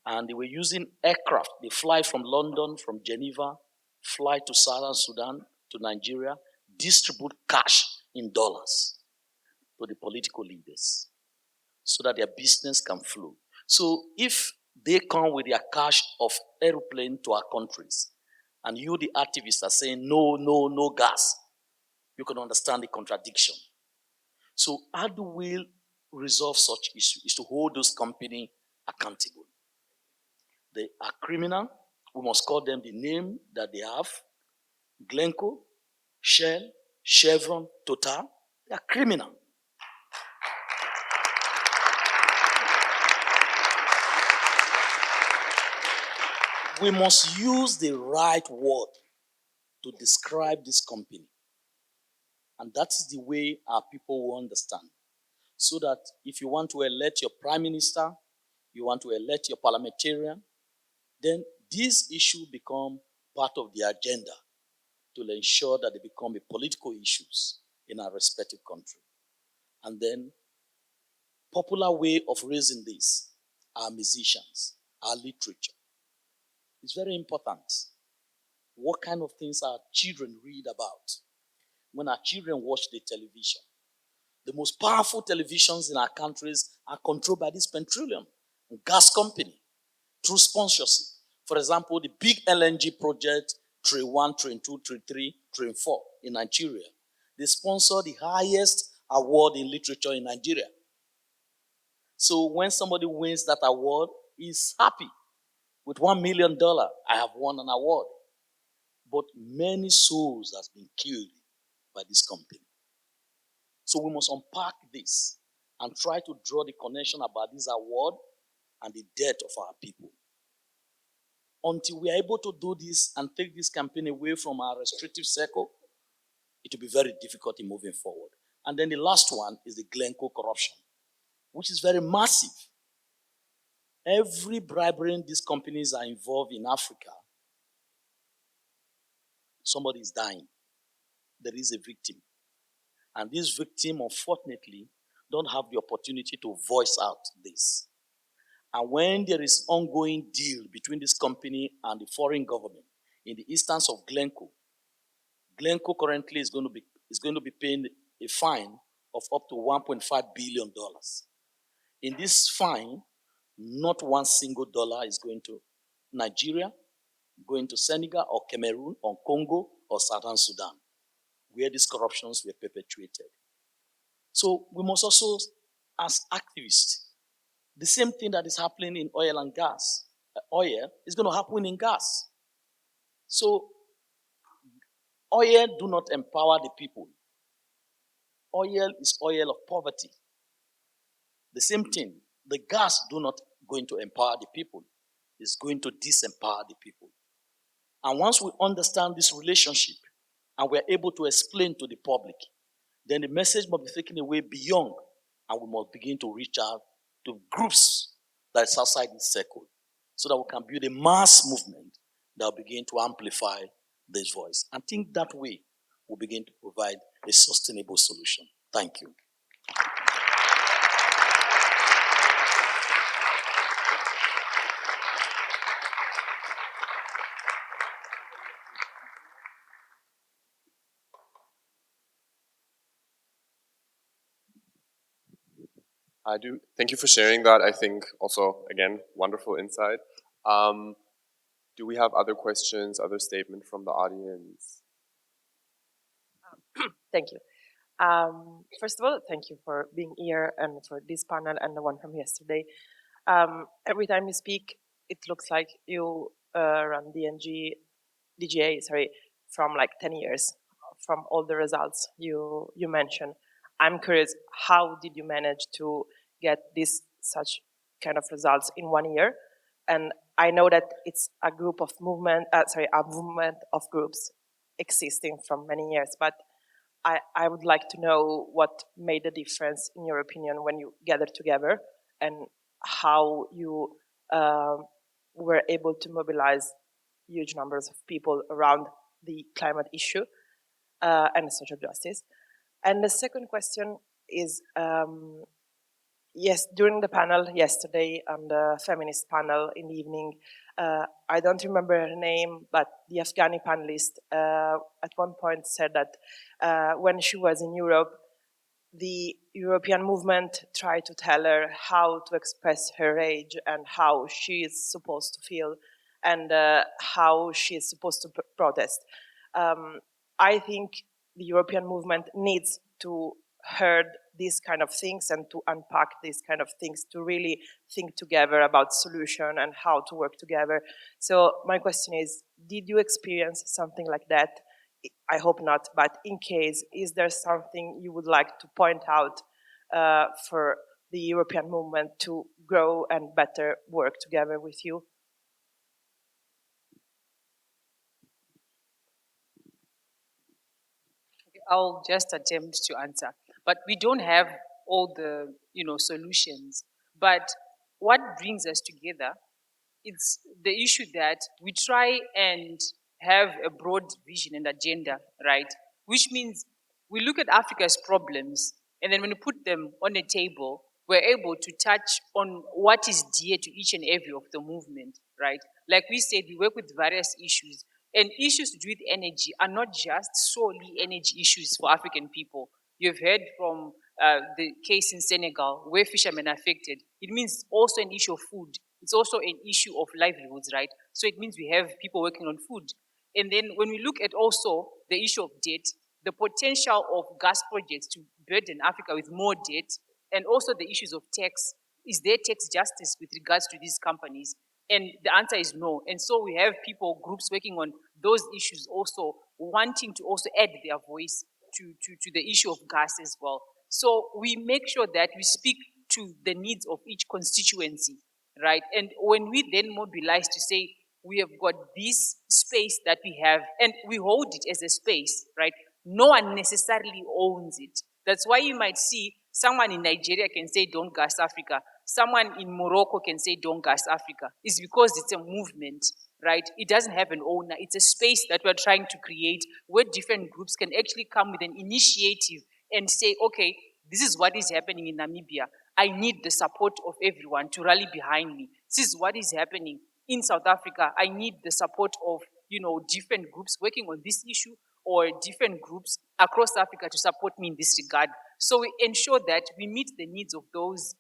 And they were using aircraft. They fly from London, from Geneva, fly to Southern Sudan, to Nigeria, distribute cash in dollars to the political leaders so that their business can flow. So if they come with their cash of airplane to our countries, and you, the activists, are saying no, no, no gas, you can understand the contradiction. So how do we resolve such issues? Is to hold those companies accountable. They are criminal. We must call them the name that they have. Glencoe, Shell, Chevron, Total, they are criminal. We must use the right word to describe this company. And that is the way our people will understand. So that if you want to elect your prime minister, you want to elect your parliamentarian, then these issues become part of the agenda to ensure that they become political issues in our respective country. And then popular way of raising this, our musicians, our literature. It's very important. What kind of things our children read about? When our children watch the television, the most powerful televisions in our countries are controlled by this petroleum gas company through sponsorship. For example, the big LNG project, Train 1, Train 2, Train 3, Train 4 in Nigeria. They sponsor the highest award in literature in Nigeria. So when somebody wins that award, he's happy. With $1 million, I have won an award. But many souls have been killed by this company. So we must unpack this and try to draw the connection about this award and the death of our people. Until we are able to do this and take this campaign away from our restrictive circle, it will be very difficult in moving forward. And then the last one is the Glencoe corruption, which is very massive. Every bribery these companies are involved in Africa, somebody is dying. There is a victim. And this victim, unfortunately, don't have the opportunity to voice out this. And when there is ongoing deal between this company and the foreign government, in the instance of Glencoe currently is going to be paying a fine of up to $1.5 billion. In this fine, not one single dollar is going to Nigeria, going to Senegal or Cameroon or Congo or Southern Sudan, where these corruptions were perpetuated. So we must also, as activists, the same thing that is happening in oil and gas, oil is going to happen in gas. So oil do not empower the people. Oil is oil of poverty. The same thing, the gas do not going to empower the people. It's going to disempower the people. And once we understand this relationship and we're able to explain to the public, then the message must be taken away beyond, and we must begin to reach out to groups that is outside this circle, so that we can build a mass movement that will begin to amplify this voice. And think that way we'll begin to provide a sustainable solution. Thank you. I do. Thank you for sharing that. I think also, again, wonderful insight. Do we have other questions, other statements from the audience? Thank you. First of all, thank you for being here and for this panel and the one from yesterday. Every time you speak, it looks like you run DGA, from like 10 years, from all the results you mentioned. I'm curious, how did you manage to get such kind of results in 1 year? And I know that it's a movement of groups existing from many years, but I would like to know what made the difference, in your opinion, when you gathered together, and how you were able to mobilize huge numbers of people around the climate issue and social justice. And the second question is, yes, during the panel yesterday, on the feminist panel in the evening, I don't remember her name, but the Afghani panelist at one point said that when she was in Europe, the European movement tried to tell her how to express her rage and how she is supposed to feel and how she is supposed to protest. I think the European movement needs to heard these kind of things and to unpack these kind of things, to really think together about solution and how to work together. So my question is, did you experience something like that? I hope not, but in case, is there something you would like to point out for the European movement to grow and better work together with you? I'll just attempt to answer. But we don't have all the solutions. But what brings us together is the issue that we try and have a broad vision and agenda, right? Which means we look at Africa's problems, and then when we put them on a table, we're able to touch on what is dear to each and every of the movement, right? Like we said, we work with various issues, and issues to do with energy are not just solely energy issues for African people. You've heard from the case in Senegal where fishermen are affected. It means also an issue of food. It's also an issue of livelihoods, right? So it means we have people working on food. And then when we look at also the issue of debt, the potential of gas projects to burden Africa with more debt, and also the issues of tax, is there tax justice with regards to these companies? And the answer is no. And so we have groups working on those issues also, wanting to also add their voice to the issue of gas as well. So we make sure that we speak to the needs of each constituency, right? And when we then mobilize to say, we have got this space that we have, and we hold it as a space, right? No one necessarily owns it. That's why you might see someone in Nigeria can say, don't gas Africa. Someone in Morocco can say, don't gas Africa. It's because it's a movement, right? It doesn't have an owner. It's a space that we're trying to create where different groups can actually come with an initiative and say, okay, this is what is happening in Namibia. I need the support of everyone to rally behind me. This is what is happening in South Africa. I need the support of, different groups working on this issue or different groups across Africa to support me in this regard. So we ensure that we meet the needs of those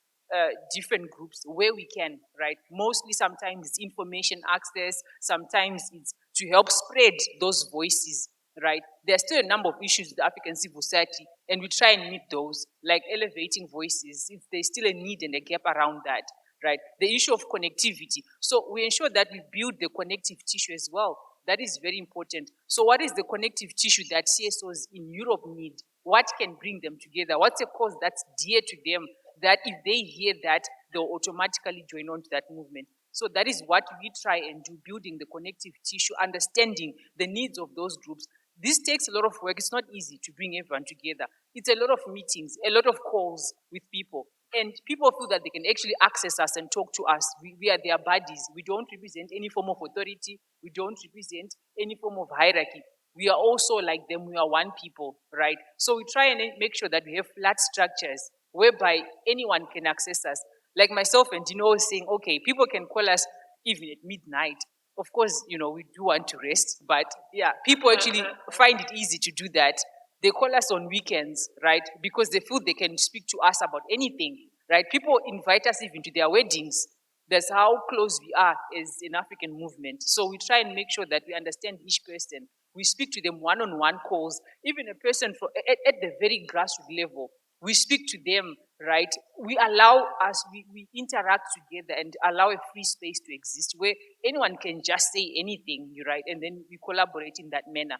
different groups where we can, right? Mostly sometimes it's information access, sometimes it's to help spread those voices, right? There's still a number of issues with the African civil society, and we try and meet those, like elevating voices. If there's still a need and a gap around that, right? The issue of connectivity. So we ensure that we build the connective tissue as well. That is very important. So what is the connective tissue that CSOs in Europe need? What can bring them together? What's a cause that's dear to them that if they hear that, they'll automatically join on to that movement? So that is what we try and do, building the connective tissue, understanding the needs of those groups. This takes a lot of work. It's not easy to bring everyone together. It's a lot of meetings, a lot of calls with people. And people feel that they can actually access us and talk to us. We are their buddies. We don't represent any form of authority. We don't represent any form of hierarchy. We are also like them. We are one people, right? So we try and make sure that we have flat structures whereby anyone can access us. Like myself and Dino was saying, okay, people can call us even at midnight. Of course, we do want to rest, but yeah, people actually find it easy to do that. They call us on weekends, right? Because they feel they can speak to us about anything, right? People invite us even to their weddings. That's how close we are as an African movement. So we try and make sure that we understand each person. We speak to them one-on-one calls, even a person at the very grassroots level. We speak to them, right? We allow us, we interact together and allow a free space to exist where anyone can just say anything, right? And then we collaborate in that manner.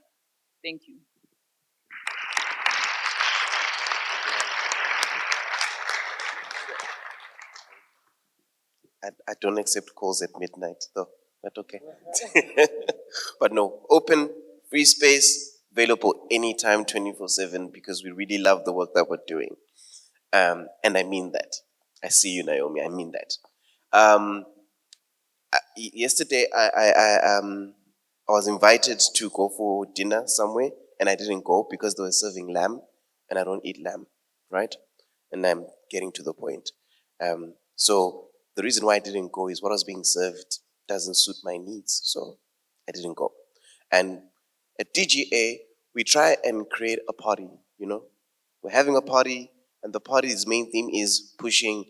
Thank you. I don't accept calls at midnight, though. But okay. But no, open, free space, available anytime, 24/7, because we really love the work that we're doing. And I mean that. I see you, Naomi. I mean that. Um, Yesterday, I was invited to go for dinner somewhere, and I didn't go because they were serving lamb, and I don't eat lamb, right? And I'm getting to the point. So the reason why I didn't go is what was being served doesn't suit my needs, so I didn't go. And at DGA, we try and create a party, We're having a party, and the party's main theme is pushing,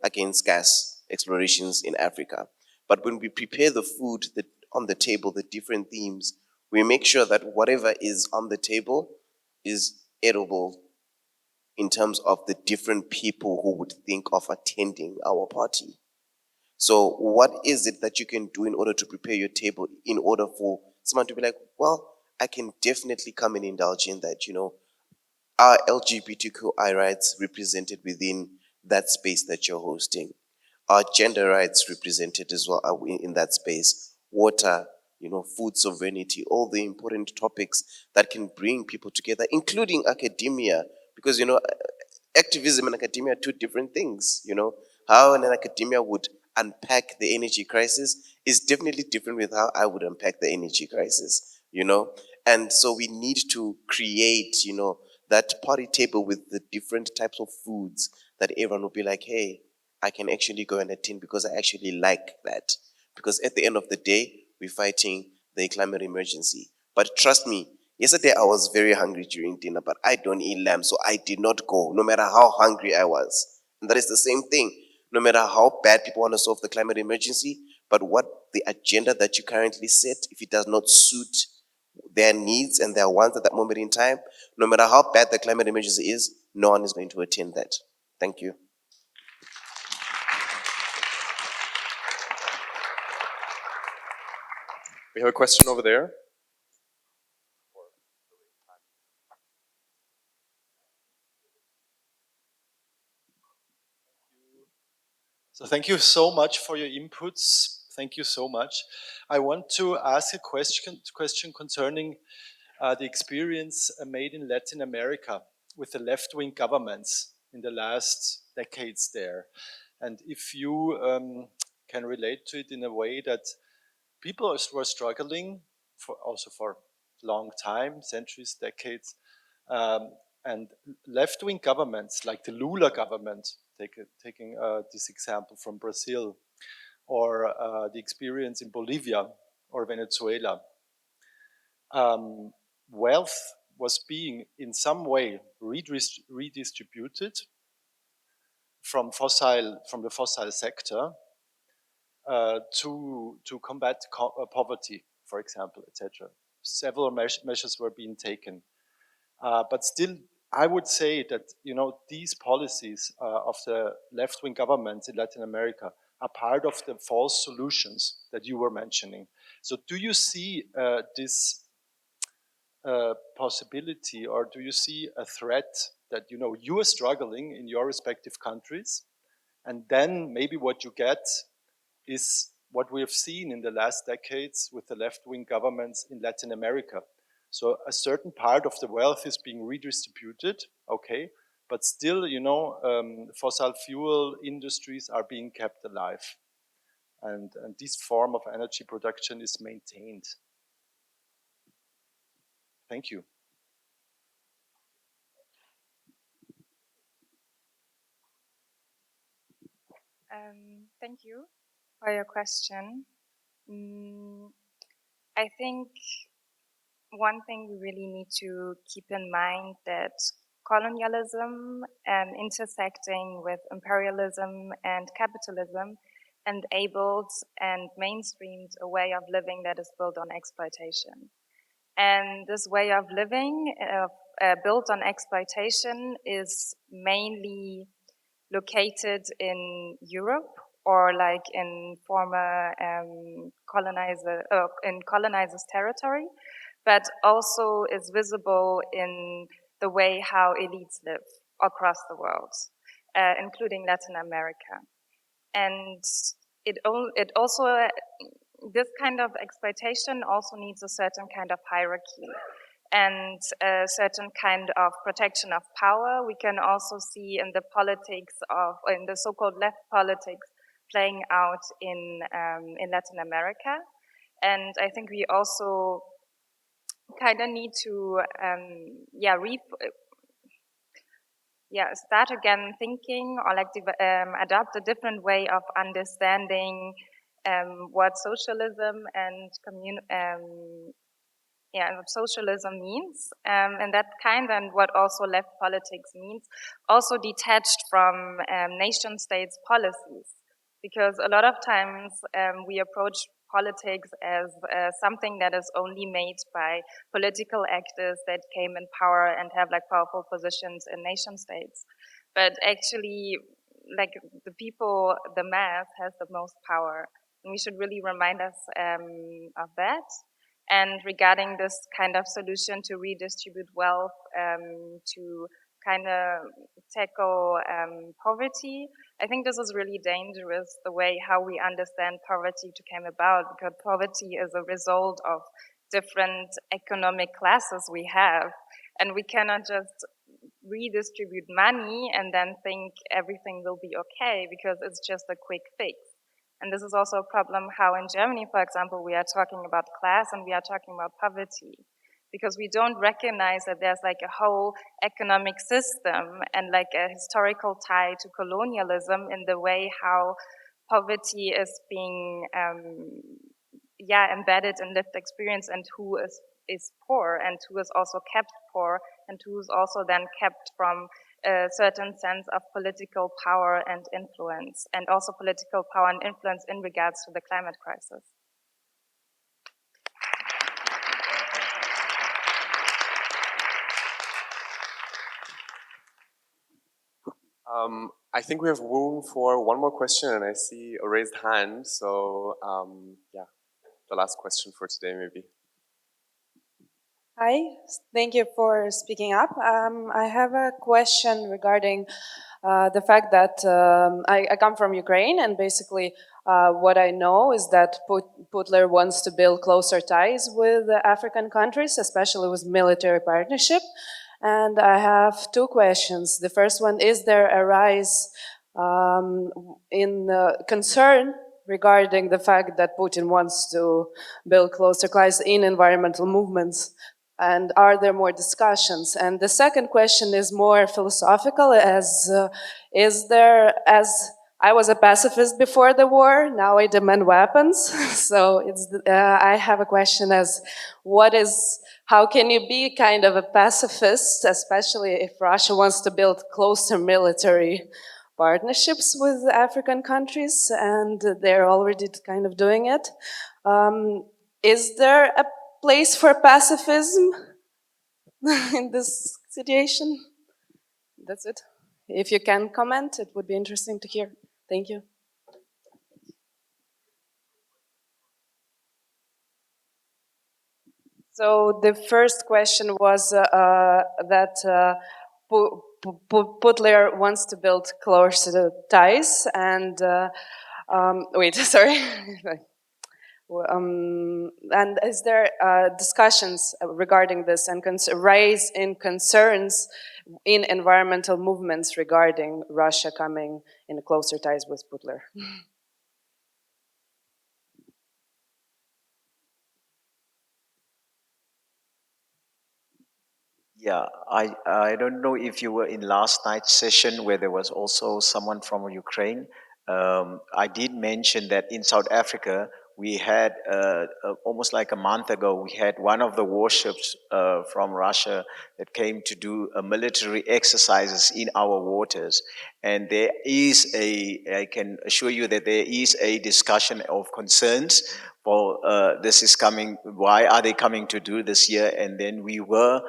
against gas explorations in Africa. But when we prepare the food on the table, the different themes, we make sure that whatever is on the table is edible in terms of the different people who would think of attending our party. So what is it that you can do in order to prepare your table in order for someone to be like, well, I can definitely come and indulge in that, Are LGBTQI rights represented within that space that you're hosting? Are gender rights represented as well in that space? Water, food sovereignty, all the important topics that can bring people together, including academia, because, activism and academia are two different things, How an academia would unpack the energy crisis is definitely different with how I would unpack the energy crisis, And so we need to create, that party table with the different types of foods that everyone will be like, hey, I can actually go and attend because I actually like that. Because at the end of the day, we're fighting the climate emergency. But trust me, yesterday I was very hungry during dinner, but I don't eat lamb, so I did not go, no matter how hungry I was. And that is the same thing. No matter how bad people want to solve the climate emergency, but what the agenda that you currently set, if it does not suit their needs and their wants at that moment in time, no matter how bad the climate emergency is, no one is going to attend that. Thank you. We have a question over there. So thank you so much for your inputs. Thank you so much. I want to ask a question concerning the experience made in Latin America with the left-wing governments in the last decades there. And if you can relate to it in a way that people were struggling also for a long time, centuries, decades, and left-wing governments like the Lula government, taking this example from Brazil, or the experience in Bolivia or Venezuela, wealth was being in some way redistributed from the fossil sector to combat poverty, for example, etc. Several measures were being taken, but still, I would say that these policies of the left-wing governments in Latin America are part of the false solutions that you were mentioning. So, do you see this possibility, or do you see a threat that you are struggling in your respective countries, and then maybe what you get is what we have seen in the last decades with the left-wing governments in Latin America? So a certain part of the wealth is being redistributed, okay, but still, fossil fuel industries are being kept alive, and this form of energy production is maintained. Thank you. Thank you for your question. I think one thing we really need to keep in mind that colonialism intersecting with imperialism and capitalism enabled and mainstreamed a way of living that is built on exploitation. And this way of living built on exploitation is mainly located in Europe, or like in former colonizers' territory, but also is visible in the way how elites live across the world, including Latin America. And it also, this kind of exploitation also needs a certain kind of hierarchy and a certain kind of protection of power. We can also see in the politics in the so-called left politics playing out in Latin America. And I think we also kind of need to, start again thinking, or like adopt a different way of understanding what socialism and what socialism means, and that kind, and what also left politics means, also detached from nation states policies, because a lot of times we approach politics as something that is only made by political actors that came in power and have like powerful positions in nation states, but actually, like, the people, the mass has the most power, and we should really remind us of that. And regarding this kind of solution to redistribute wealth, to kind of tackle poverty, I think this is really dangerous, the way how we understand poverty to came about, because poverty is a result of different economic classes we have, and we cannot just redistribute money and then think everything will be okay, because it's just a quick fix. And this is also a problem how in Germany, for example, we are talking about class and we are talking about poverty, because we don't recognize that there's like a whole economic system and like a historical tie to colonialism in the way how poverty is being embedded in lived experience, and who is poor and who is also kept poor and who is also then kept from a certain sense of political power and influence, and also political power and influence in regards to the climate crisis. I think we have room for one more question, and I see a raised hand. So, the last question for today, maybe. Hi, thank you for speaking up. I have a question regarding the fact that I come from Ukraine, and basically what I know is that Putler wants to build closer ties with the African countries, especially with military partnership. And I have two questions. The first one, is there a rise in concern regarding the fact that Putin wants to build closer ties in environmental movements? And are there more discussions? And the second question is more philosophical, as I was a pacifist before the war, now I demand weapons. So I have a question as, how can you be kind of a pacifist, especially if Russia wants to build closer military partnerships with African countries, and they're already kind of doing it? Is there a place for pacifism in this situation? That's it. If you can comment, it would be interesting to hear. Thank you. So the first question was that Putler wants to build closer ties, and wait, sorry. And is there discussions regarding this and raise in concerns in environmental movements regarding Russia coming in closer ties with Putler? Yeah, I don't know if you were in last night's session where there was also someone from Ukraine. I did mention that in South Africa, we had almost like a month ago, we had one of the warships from Russia that came to do military exercises in our waters. And there is I can assure you that there is a discussion of concerns for this is coming, why are they coming to do this year? And then we were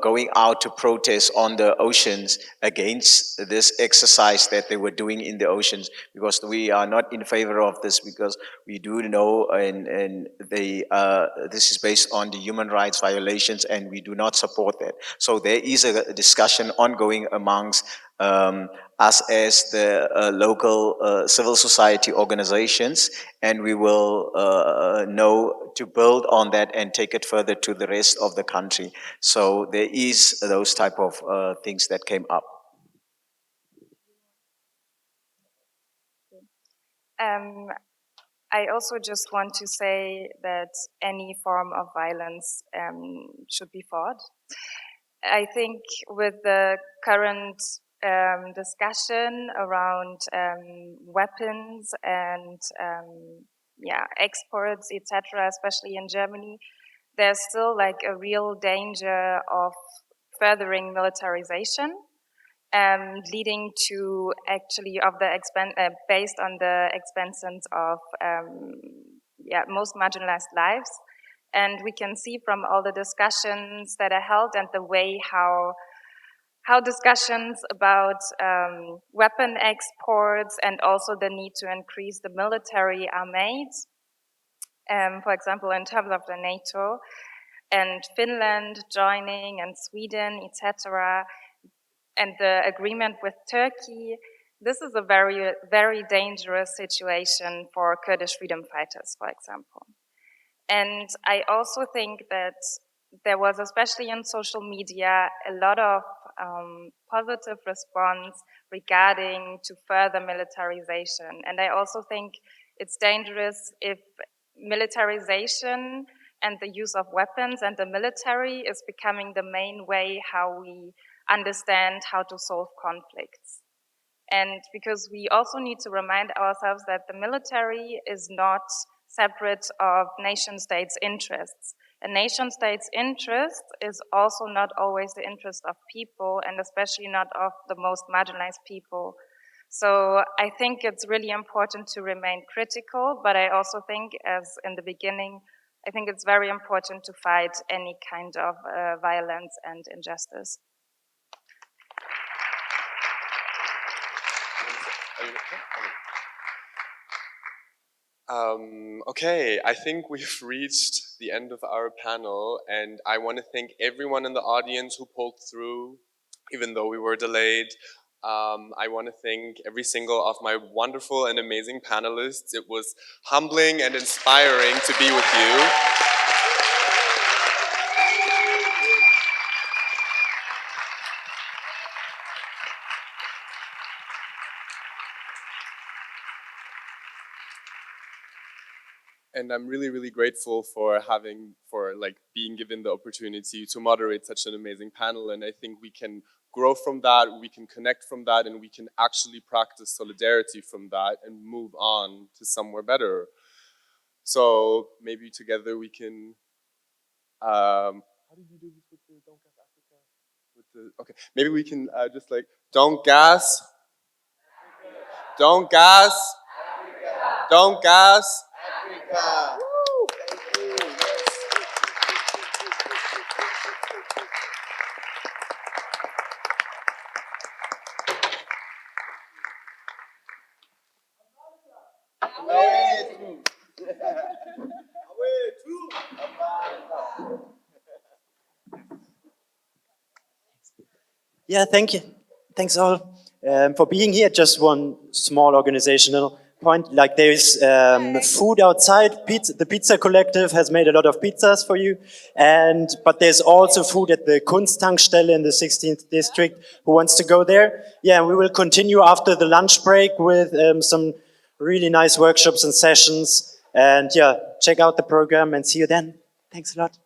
going out to protest on the oceans against this exercise that they were doing in the oceans, because we are not in favor of this, because we do know and this is based on the human rights violations, and we do not support that. So there is a discussion ongoing amongst us as the local civil society organizations, and we will know to build on that and take it further to the rest of the country. So there is those type of things that came up. I also just want to say that any form of violence should be fought. I think with the current discussion around weapons and exports, etc., especially in Germany, there's still like a real danger of furthering militarization, leading to actually based on the expenses of most marginalized lives. And we can see from all the discussions that are held and the way how discussions about weapon exports and also the need to increase the military are made. For example, in terms of the NATO and Finland joining and Sweden, etc., and the agreement with Turkey, this is a very, very dangerous situation for Kurdish freedom fighters, for example. And I also think that there was, especially in social media, a lot of positive response regarding to further militarization. And I also think it's dangerous if militarization and the use of weapons and the military is becoming the main way how we understand how to solve conflicts. And because we also need to remind ourselves that the military is not separate of nation states' interests. A nation state's interest is also not always the interest of people, and especially not of the most marginalized people. So I think it's really important to remain critical, but I also think, as in the beginning, I think it's very important to fight any kind of violence and injustice. Okay, I think we've reached the end of our panel, and I want to thank everyone in the audience who pulled through, even though we were delayed. I want to thank every single of my wonderful and amazing panelists. It was humbling and inspiring to be with you. And I'm really, really grateful for being given the opportunity to moderate such an amazing panel. And I think we can grow from that, we can connect from that, and we can actually practice solidarity from that and move on to somewhere better. So maybe together we can, how did you do this with the Don't Gas Africa? Okay, maybe we can just like, don't gas, don't gas, don't gas. Africa. Thank you. Yeah, thank you. Thanks all for being here. Just one small organizational point. Like there's food outside. The Pizza Kollektiv has made a lot of pizzas for you. But there's also food at the Kunsttankstelle in the 16th district. Who wants to go there? Yeah, we will continue after the lunch break with some really nice workshops and sessions. And yeah, check out the program and see you then. Thanks a lot.